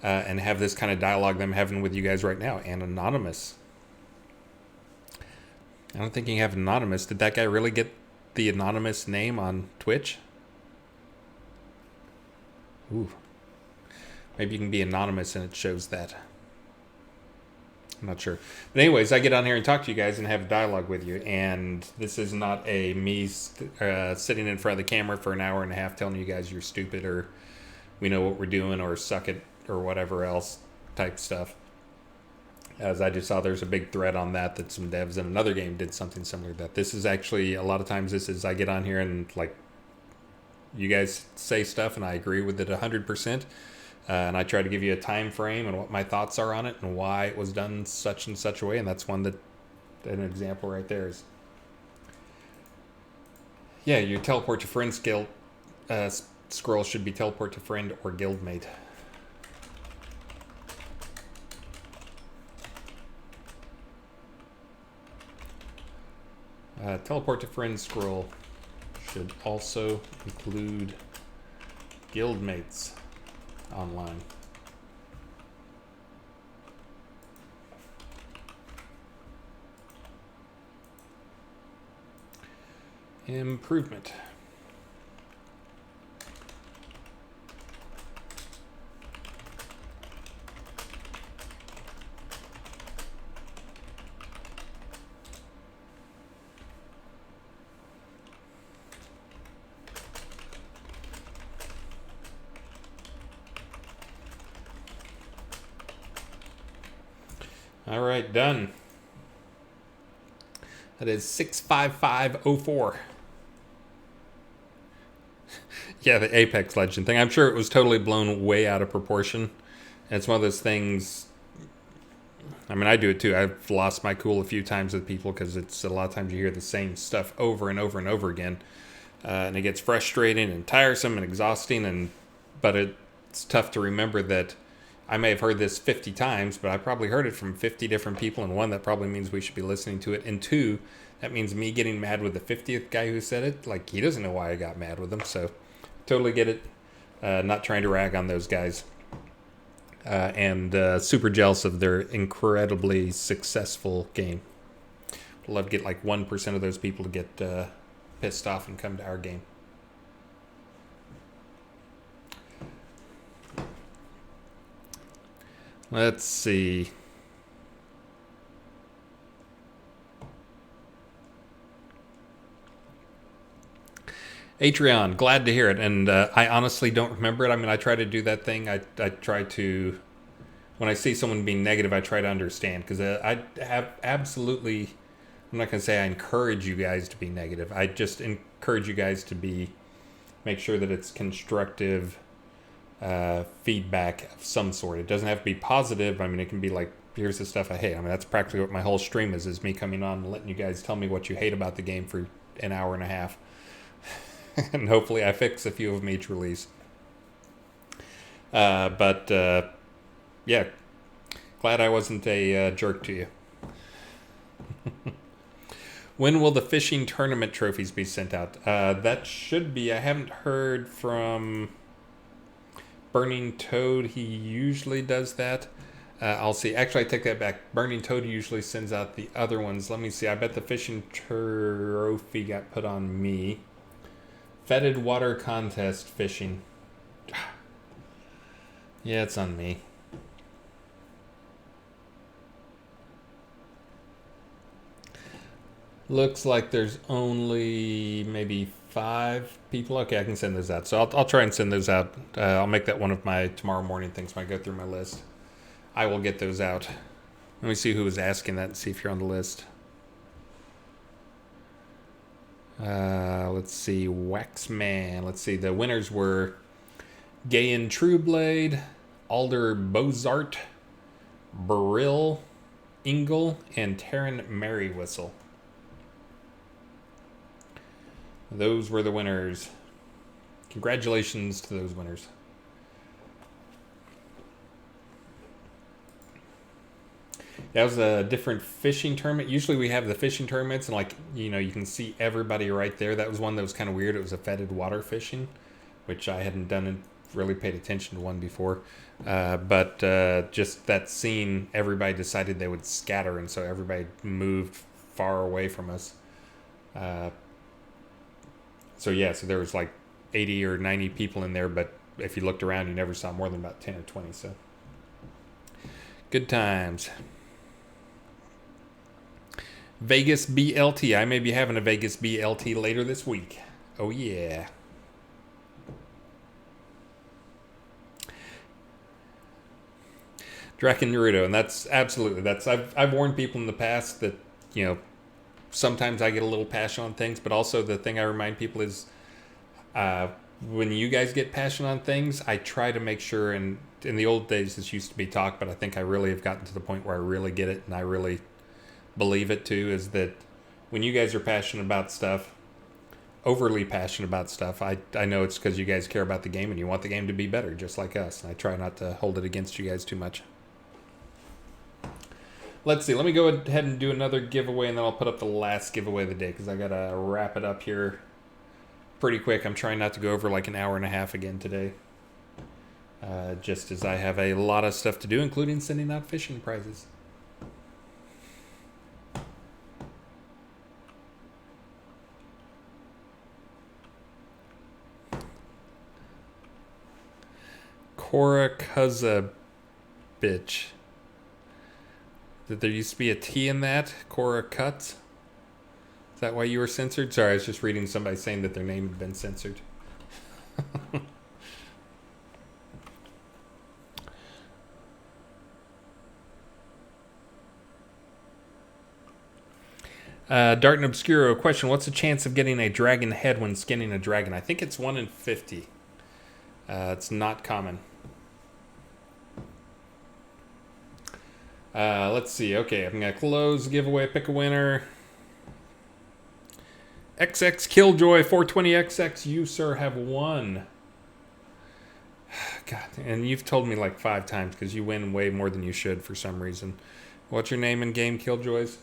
and have this kind of dialogue that I'm having with you guys right now. And anonymous. I don't think you have anonymous. Did that guy really get the anonymous name on Twitch? Ooh. Maybe you can be anonymous and it shows that. I'm not sure. But anyways, I get on here and talk to you guys and have a dialogue with you. And this is not a me sitting in front of the camera for an hour and a half telling you guys you're stupid or we know what we're doing or suck it or whatever else type stuff. As I just saw, there's a big thread on that some devs in another game did something similar to that. This is actually, a lot of times this is, I get on here and like, you guys say stuff and I agree with it 100%. And I try to give you a time frame and what my thoughts are on it and why it was done such and such a way. And that's an example right there is. Yeah, your teleport to friend scroll should be teleport to friend or guildmate. Teleport to friend scroll should also include guildmates online. Improvement. All right, done. That is 65504. Yeah, the Apex Legend thing. I'm sure it was totally blown way out of proportion. And it's one of those things. I mean, I do it too. I've lost my cool a few times with people because it's a lot of times you hear the same stuff over and over and over again. And it gets frustrating and tiresome and exhausting. But it's tough to remember that I may have heard this 50 times, but I probably heard it from 50 different people. And one, that probably means we should be listening to it. And two, that means me getting mad with the 50th guy who said it. Like, he doesn't know why I got mad with him. So, totally get it. Not trying to rag on those guys. And super jealous of their incredibly successful game. I'd love to get like 1% of those people to get pissed off and come to our game. Let's see. Atreon, glad to hear it. And I honestly don't remember it. I mean, I try to do that thing. I try to, when I see someone being negative, I try to understand. Because I have absolutely, I'm not going to say I encourage you guys to be negative. I just encourage you guys to make sure that it's constructive feedback of some sort. It doesn't have to be positive. I mean, it can be like, here's the stuff I hate. I mean, that's practically what my whole stream is me coming on and letting you guys tell me what you hate about the game for an hour and a half. And hopefully I fix a few of them each release. Yeah, glad I wasn't a jerk to you. When will the fishing tournament trophies be sent out? That should be. I haven't heard from Burning Toad. He usually does that. I'll see. Actually, I take that back. Burning Toad usually sends out the other ones. Let me see. I bet the fishing trophy got put on me. Fetid water contest fishing. Yeah, it's on me. Looks like there's only maybe 5 people. Okay, I can send those out. So I'll try and send those out. I'll make that one of my tomorrow morning things when I go through my list. I will get those out. Let me see who was asking that and see if you're on the list. Let's see, Waxman. Let's see, the winners were Gayan Trueblade, Alder Bozart, Beryl Ingle, and Taryn Merrywhistle. Those were the winners. Congratulations to those winners. That was a different fishing tournament. Usually we have the fishing tournaments and you can see everybody right there. That was one that was kind of weird. It was a fetid water fishing, which I hadn't done really paid attention to one before. But just that scene, everybody decided they would scatter, and so everybody moved far away from us. So there was like 80 or 90 people in there, but if you looked around, you never saw more than about 10 or 20. So good times. Vegas BLT. I may be having a Vegas BLT later this week. Oh yeah. Draken Naruto, and that's absolutely I've warned people in the past that sometimes I get a little passionate on things, but also the thing I remind people is when you guys get passionate on things, I try to make sure. And in the old days, this used to be talk, but I think I really have gotten to the point where I really get it and I really believe it too. Is that when you guys are passionate about stuff, overly passionate about stuff, I know it's because you guys care about the game and you want the game to be better, just like us. And I try not to hold it against you guys too much. Let's see. Let me go ahead and do another giveaway, and then I'll put up the last giveaway of the day because I got to wrap it up here pretty quick. I'm trying not to go over like an hour and a half again today, just as I have a lot of stuff to do, including sending out fishing prizes. Cora Cuzza bitch. Did there used to be a T in that? Cora Cuts? Is that why you were censored? Sorry, I was just reading somebody saying that their name had been censored. Dart and Obscuro question: what's the chance of getting a dragon head when skinning a dragon? I think it's 1 in 50. It's not common. Let's see. Okay, I'm going to close the giveaway, pick a winner. XX Killjoy 420XX, you, sir, have won. God, and you've told me like 5 times because you win way more than you should for some reason. What's your name in game, Killjoys?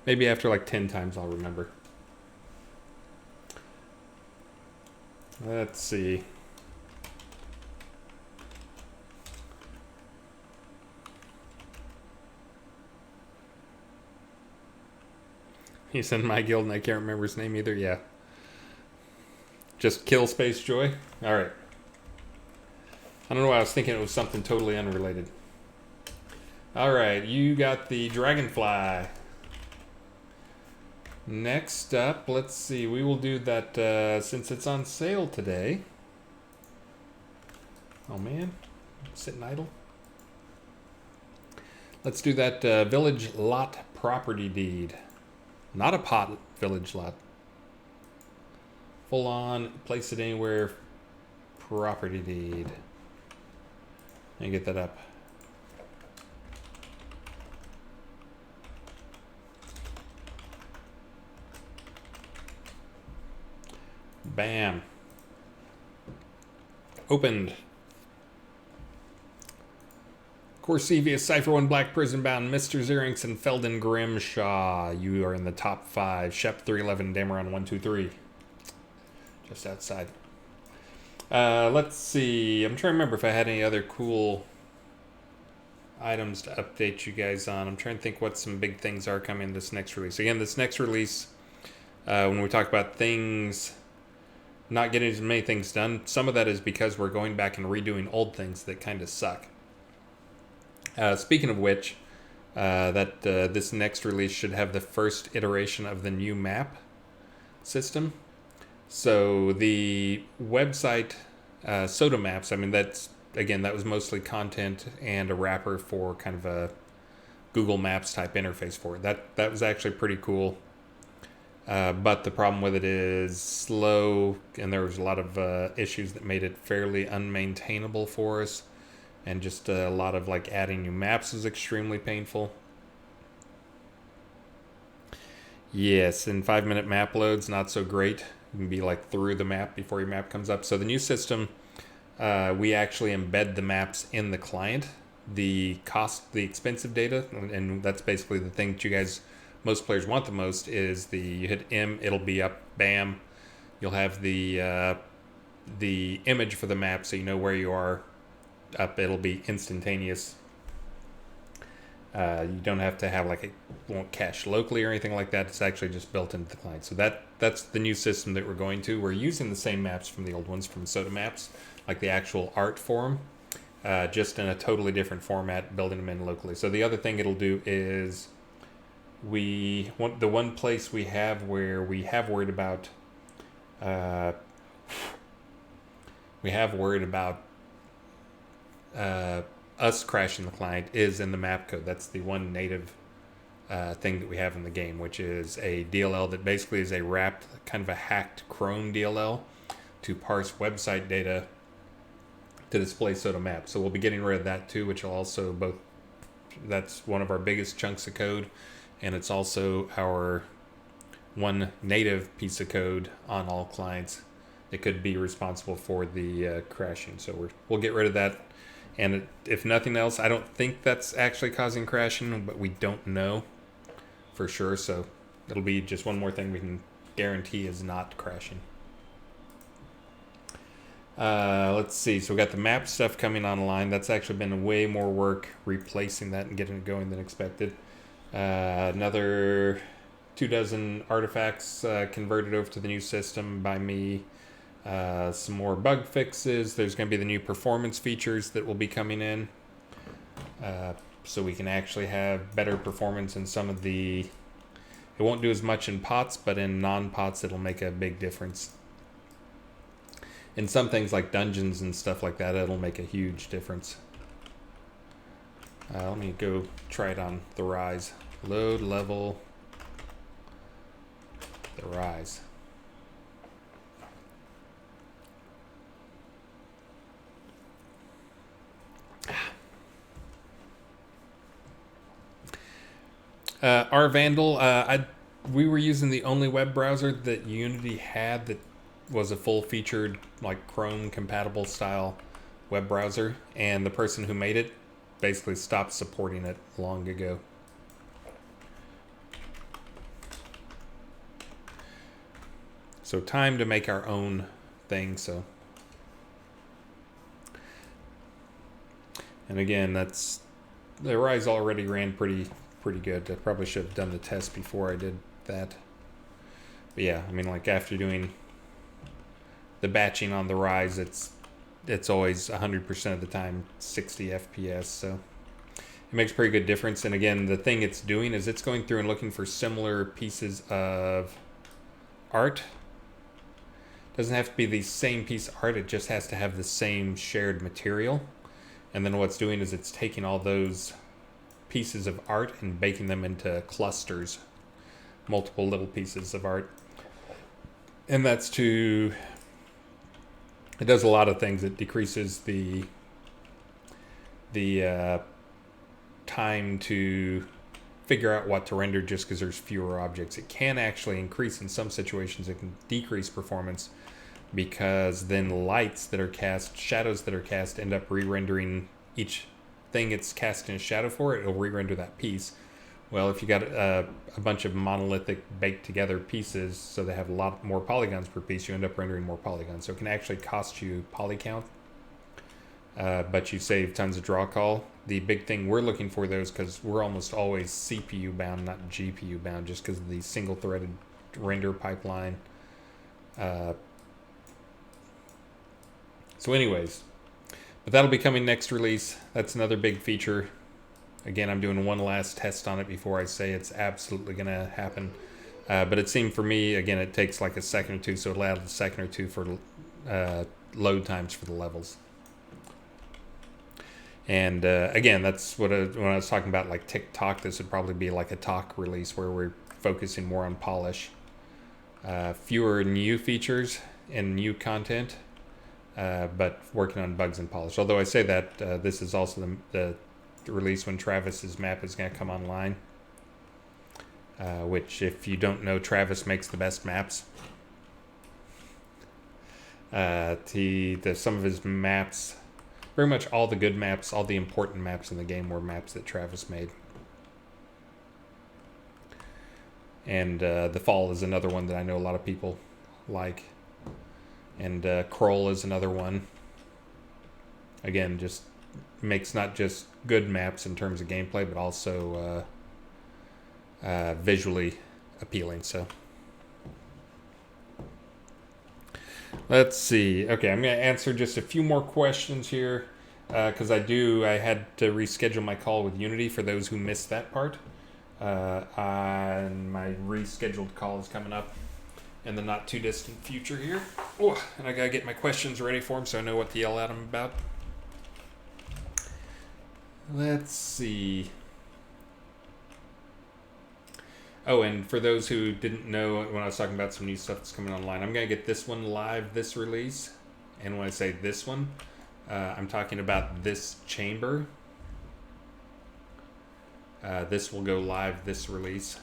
Maybe after like 10 times I'll remember. Let's see. He's in my guild and I can't remember his name either. Yeah. Just Kill Space Joy? Alright. I don't know why I was thinking it was something totally unrelated. Alright, you got the Dragonfly. Next up, let's see. We will do that since it's on sale today. Oh man, I'm sitting idle. Let's do that village lot property deed. Not a pot village lot. Full on, place it anywhere property deed. Let me get that up. Bam. Opened. Corsevius, Cypher 1, Black Prison Bound, Mr. Xerinx, and Felden Grimshaw. You are in the top 5. Shep 311, Dameron 123. Just outside. Let's see. I'm trying to remember if I had any other cool items to update you guys on. I'm trying to think what some big things are coming this next release. Again, this next release, when we talk about things, not getting as many things done, some of that is because we're going back and redoing old things that kind of suck. Speaking of which, this next release should have the first iteration of the new map system. So the website, Soda Maps, I mean, that was mostly content and a wrapper for kind of a Google Maps type interface for it. That was actually pretty cool. But the problem with it is slow, and there was a lot of issues that made it fairly unmaintainable for us. And just a lot of like adding new maps is extremely painful. Yes, and 5-minute map loads, not so great. You can be like through the map before your map comes up. So the new system, we actually embed the maps in the client. The expensive data, and that's basically the thing that you guys, most players want the most, is you hit M, it'll be up, bam. You'll have the image for the map, so you know where you are. Up, it'll be instantaneous. You don't have to have it won't cache locally or anything like that. It's actually just built into the client. So that's the new system that we're going to. We're using the same maps from the old ones from Soda Maps, like the actual art form, just in a totally different format, building them in locally. So the other thing it'll do is the one place we have where we have worried about us crashing the client is in the map code. That's the one native thing that we have in the game, which is a DLL that basically is a wrapped, kind of a hacked Chrome DLL to parse website data to display Soda Map. So we'll be getting rid of that too, which will also that's one of our biggest chunks of code, and it's also our one native piece of code on all clients that could be responsible for the crashing. So we'll get rid of that. And if nothing else, I don't think that's actually causing crashing, but we don't know for sure. So it'll be just one more thing we can guarantee is not crashing. Let's see. So we got the map stuff coming online. That's actually been way more work replacing that and getting it going than expected. Another 24 artifacts converted over to the new system by me. Some more bug fixes. There's going to be the new performance features that will be coming in, so we can actually have better performance in some of the. It won't do as much in pots, but in non-pots it'll make a big difference. In some things like dungeons and stuff like that, it'll make a huge difference. Let me go try it on the Rise. Load level the Rise. Our Vandal, we were using the only web browser that Unity had that was a full-featured, like Chrome compatible style web browser, and the person who made it basically stopped supporting it long ago. So time to make our own thing. So, and again, the Rise already ran pretty good. I probably should have done the test before I did that. But yeah, I mean, like after doing the batching on the Rise, it's always 100% of the time 60 FPS. So it makes a pretty good difference. And again, the thing it's doing is it's going through and looking for similar pieces of art. Doesn't have to be the same piece of art. It just has to have the same shared material. And then what's doing is it's taking all those pieces of art and baking them into clusters, multiple little pieces of art. And that's it does a lot of things. It decreases the time to figure out what to render just because there's fewer objects. It can actually increase in some situations. It can decrease performance because then lights that are cast, shadows that are cast, end up re-rendering each thing it's casting a shadow for. It'll re-render that piece. Well, if you got a bunch of monolithic baked together pieces, so they have a lot more polygons per piece, you end up rendering more polygons. So it can actually cost you poly count, but you save tons of draw call. The big thing we're looking for those, because we're almost always CPU bound, not GPU bound, just because of the single threaded render pipeline. So anyways, but that'll be coming next release. That's another big feature. Again, I'm doing one last test on it before I say it's absolutely going to happen. But it seemed for me, again, it takes like a second or two, so it'll add a second or two for load times for the levels. And again, that's when I was talking about like TikTok, this would probably be like a talk release where we're focusing more on polish. Fewer new features and new content, but working on bugs and polish. Although I say that, this is also the release when Travis's map is going to come online. Which, if you don't know, Travis makes the best maps. Some of his maps, very much all the good maps, all the important maps in the game were maps that Travis made. And The Fall is another one that I know a lot of people like. And Kroll is another one. Again, just makes not just good maps in terms of gameplay, but also visually appealing. So let's see. Okay, I'm going to answer just a few more questions here because I had to reschedule my call with Unity for those who missed that part. And my rescheduled call is coming up in the not too distant future here. Oh, and I gotta get my questions ready for him so I know what to yell at him about. Let's see. Oh, and for those who didn't know when I was talking about some new stuff that's coming online, I'm gonna get this one live this release. And when I say this one, I'm talking about this chamber. This will go live this release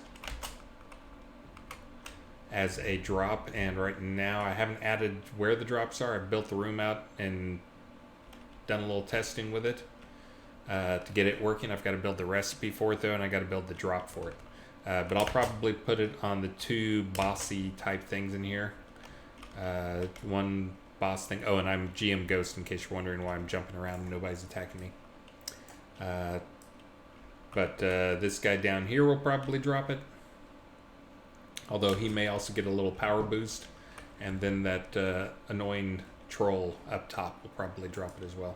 as a drop, and right now I haven't added where the drops are. I've built the room out and done a little testing with it to get it working. I've got to build the recipe for it though, and I got to build the drop for it. But I'll probably put it on the two bossy type things in here. One boss thing. Oh, and I'm GM Ghost in case you're wondering why I'm jumping around and nobody's attacking me. But this guy down here will probably drop it. Although he may also get a little power boost. And then that annoying troll up top will probably drop it as well.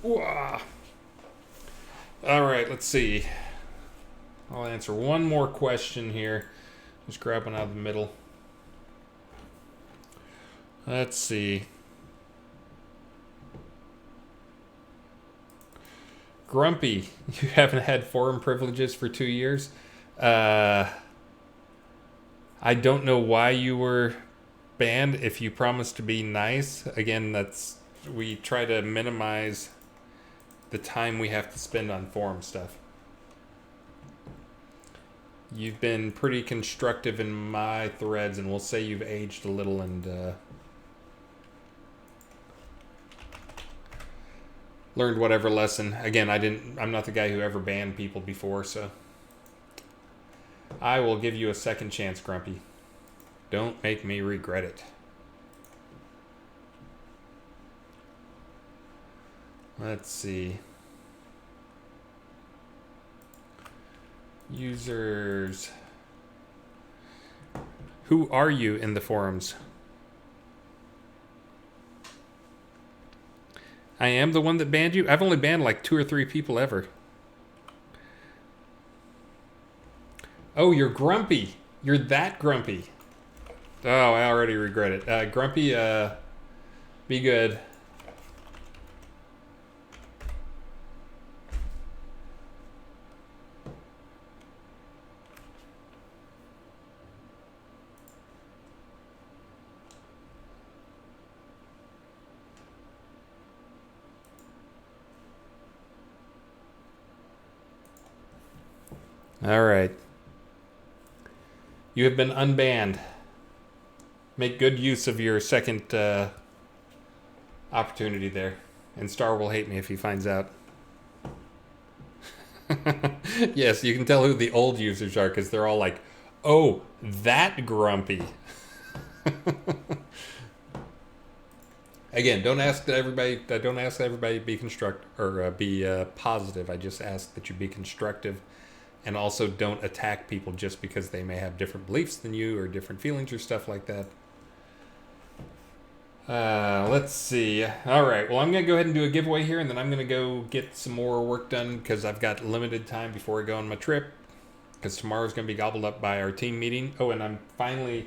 Ooh-ah. All right, let's see. I'll answer one more question here. Just grab one out of the middle. Let's see. Grumpy, you haven't had forum privileges for 2 years. I don't know why you were banned. If you promise to be nice, again, we try to minimize the time we have to spend on forum stuff. You've been pretty constructive in my threads, and we'll say you've aged a little and learned whatever lesson. Again, I'm not the guy who ever banned people before, so I will give you a second chance, Grumpy. Don't make me regret it. Let's see. Users. Who are you in the forums? I am the one that banned you? I've only banned like 2 or 3 people ever. Oh, you're grumpy. You're that grumpy. Oh, I already regret it. Grumpy, be good. All right. You have been unbanned. Make good use of your second opportunity there. And Star will hate me if he finds out. Yes, you can tell who the old users are because they're all like, oh, that grumpy. Again, don't ask that everybody be constructive or be positive. I just ask that you be constructive. And also don't attack people just because they may have different beliefs than you or different feelings or stuff like that. Let's see. All right. Well, I'm going to go ahead and do a giveaway here, and then I'm going to go get some more work done because I've got limited time before I go on my trip because tomorrow's going to be gobbled up by our team meeting. Oh, and I'm finally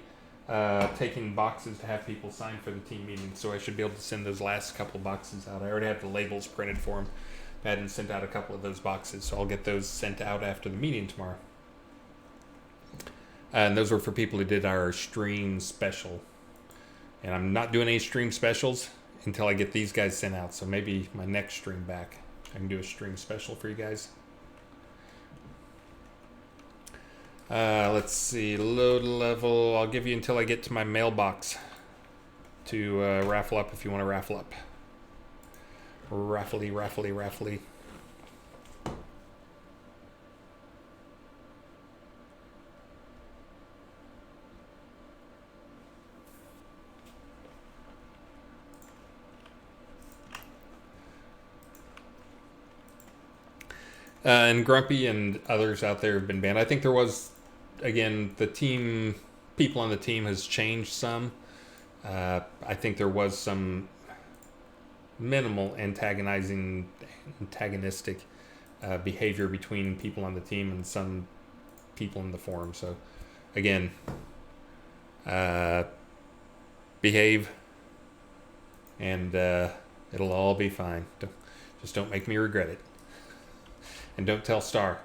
taking boxes to have people sign for the team meeting, so I should be able to send those last couple boxes out. I already have the labels printed for them. I hadn't sent out a couple of those boxes, so I'll get those sent out after the meeting tomorrow. And those were for people who did our stream special. And I'm not doing any stream specials until I get these guys sent out. So maybe my next stream back, I can do a stream special for you guys. Let's see. Load level. I'll give you until I get to my mailbox to raffle up if you want to raffle up. Raffly, raffly, raffly. And Grumpy and others out there have been banned. I think there was, again, people on the team has changed some. I think there was some minimal antagonistic behavior between people on the team and some people in the forum. So, again, behave, and it'll all be fine. Just don't make me regret it. And don't tell Star.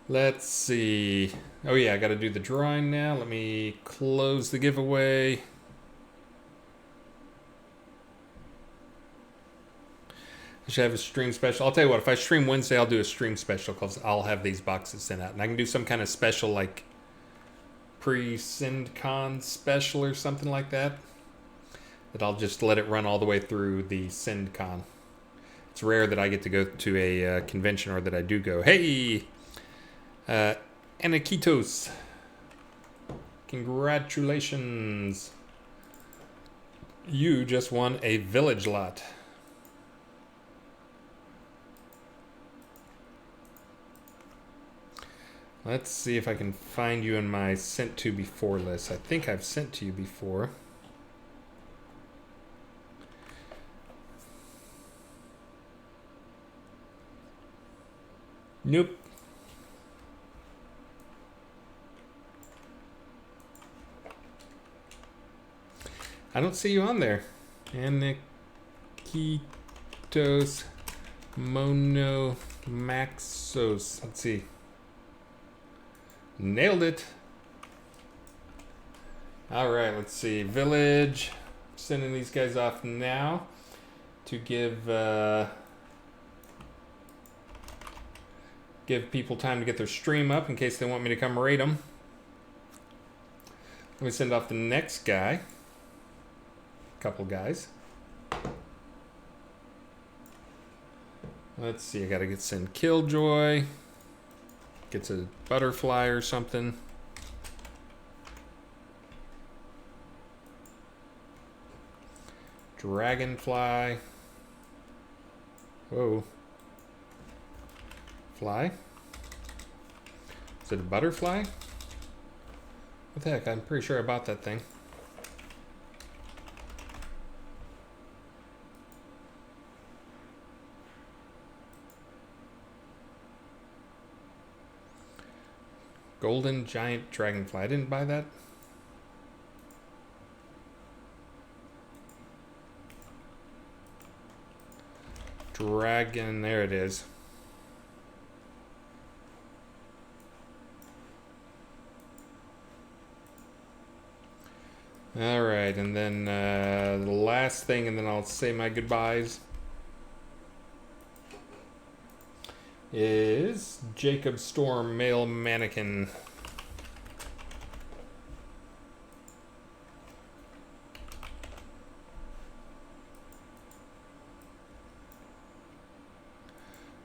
Let's see. Oh yeah, I got to do the drawing now. Let me close the giveaway. I should have a stream special. I'll tell you what, if I stream Wednesday, I'll do a stream special because I'll have these boxes sent out. And I can do some kind of special like pre-SendCon special or something like that. That I'll just let it run all the way through the SendCon. It's rare that I get to go to a convention or that I do go. Hey! Anakitos. Congratulations. You just won a village lot. Let's see if I can find you in my sent to before list. I think I've sent to you before. Nope. I don't see you on there. Anakitos Monomaxos. Let's see. Nailed it. All right, let's see. Village. Sending these guys off now to give people time to get their stream up in case they want me to come raid them. Let me send off the next guy. Couple guys. Let's see. I gotta send Killjoy. Gets a butterfly or something. Dragonfly. Whoa. Fly? Is it a butterfly? What the heck? I'm pretty sure I bought that thing. Golden giant dragonfly. I didn't buy that. Dragon. There it is. All right, and then the last thing, and then I'll say my goodbyes, is Jacob Storm male mannequin.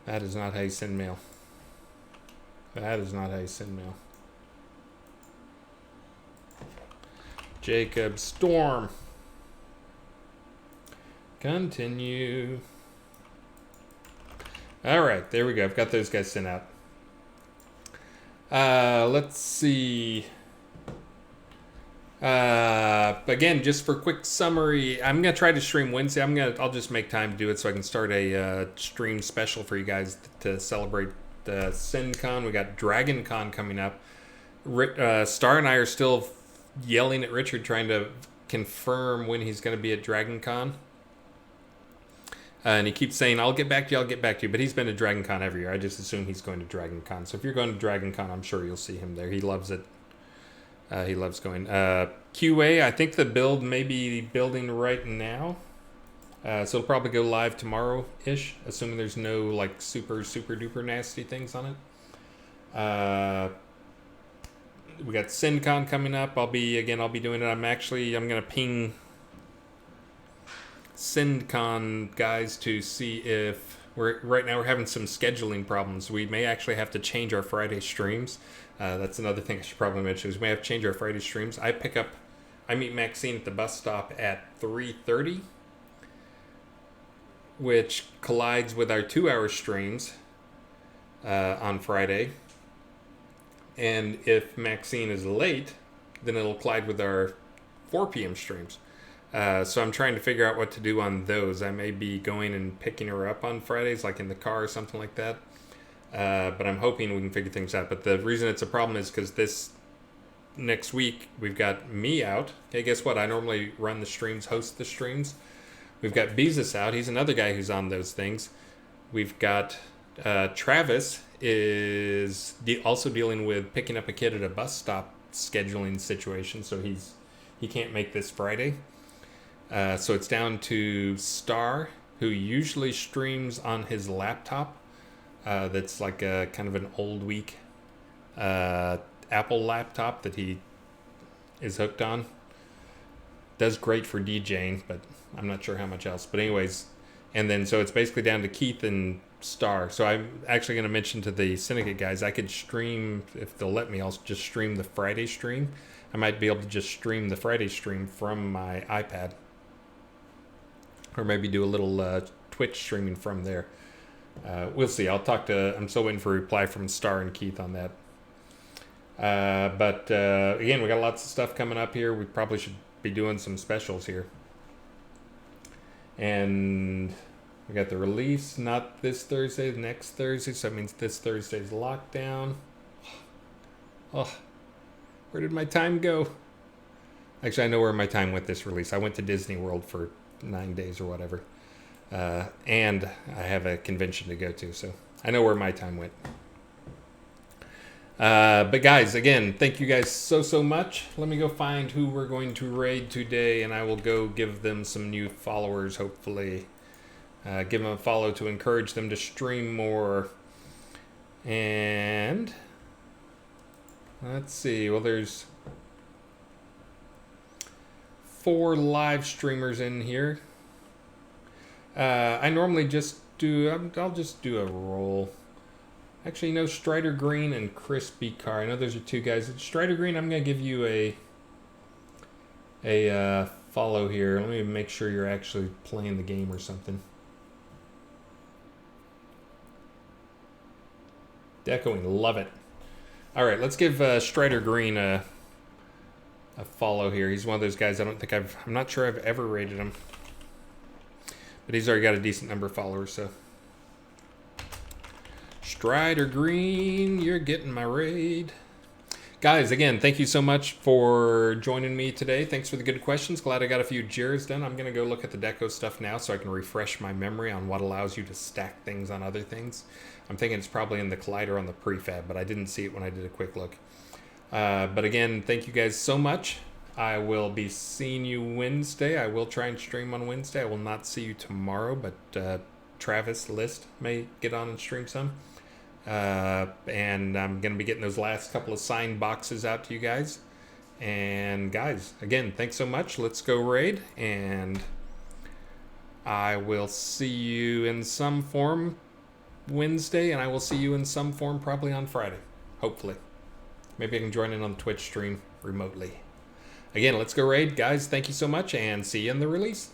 That is not how you send mail. That is not how you send mail. Jacob Storm. Continue. All right, there we go. I've got those guys sent out. Let's see. Again, just for quick summary, I'm gonna try to stream Wednesday. I'll just make time to do it so I can start a stream special for you guys to celebrate the SendCon. We got DragonCon coming up. Star and I are still yelling at Richard trying to confirm when he's going to be at DragonCon. And he keeps saying, I'll get back to you, I'll get back to you. But he's been to DragonCon every year. I just assume he's going to DragonCon. So if you're going to DragonCon, I'm sure you'll see him there. He loves it. He loves going. QA, I think the build may be building right now. So it'll probably go live tomorrow-ish, assuming there's no like super duper nasty things on it. We got SynCon coming up. I'll be doing it. I'm gonna ping SynCon guys to see if right now we're having some scheduling problems. We may actually have to change our Friday streams. That's another thing I should probably mention is we may have to change our Friday streams. I meet Maxine at the bus stop at 3:30, which collides with our 2-hour streams on Friday. And if Maxine is late, then it'll collide with our 4 p.m. streams. So I'm trying to figure out what to do on those. I may be going and picking her up on Fridays, like in the car or something like that. But I'm hoping we can figure things out. But the reason it's a problem is because this next week we've got me out. Okay, guess what? I normally run the streams, host the streams. We've got Beezus out. He's another guy who's on those things. We've got Travis is also dealing with picking up a kid at a bus stop scheduling situation. So he can't make this Friday. So it's down to Star, who usually streams on his laptop. That's like a kind of an old week Apple laptop that he is hooked on. Does great for DJing, but I'm not sure how much else. But anyways, and then so it's basically down to Keith and Star. So I'm actually going to mention to the Syndicate guys, I could stream, if they'll let me, I'll just stream the Friday stream. I might be able to just stream the Friday stream from my iPad. Or maybe do a little Twitch streaming from there. We'll see. I'm still waiting for a reply from Star and Keith on that. But again, we got lots of stuff coming up here. We probably should be doing some specials here. And we got the release, not this Thursday, next Thursday. So that means this Thursday's lockdown. Oh, where did my time go? Actually, I know where my time went this release. I went to Disney World for 9 days or whatever. And I have a convention to go to, so I know where my time went. But guys, again, thank you guys so much. Let me go find who we're going to raid today, and I will go give them some new followers, hopefully. Give them a follow to encourage them to stream more. And let's see. Well, there's 4 live streamers in here. I normally just I'll just do a roll. Actually, no, Strider Green and Crispy Car. I know those are 2 guys. Strider Green, I'm going to give you a follow here. Let me make sure you're actually playing the game or something. Decoing, love it. All right, let's give Strider Green a follow here. He's one of those guys I'm not sure I've ever rated him. But he's already got a decent number of followers, so. Strider Green, you're getting my raid. Guys, again, thank you so much for joining me today. Thanks for the good questions. Glad I got a few JIRAs done. I'm going to go look at the deco stuff now so I can refresh my memory on what allows you to stack things on other things. I'm thinking it's probably in the collider on the prefab, but I didn't see it when I did a quick look. But again, thank you guys so much. I will be seeing you Wednesday. I will try and stream on Wednesday. I will not see you tomorrow, but Travis List may get on and stream some. And I'm going to be getting those last couple of signed boxes out to you guys. And guys, again, thanks so much. Let's go raid. And I will see you in some form Wednesday, and I will see you in some form probably on Friday. Hopefully. Maybe I can join in on the Twitch stream remotely. Again, let's go raid. Guys, thank you so much, and see you in the release.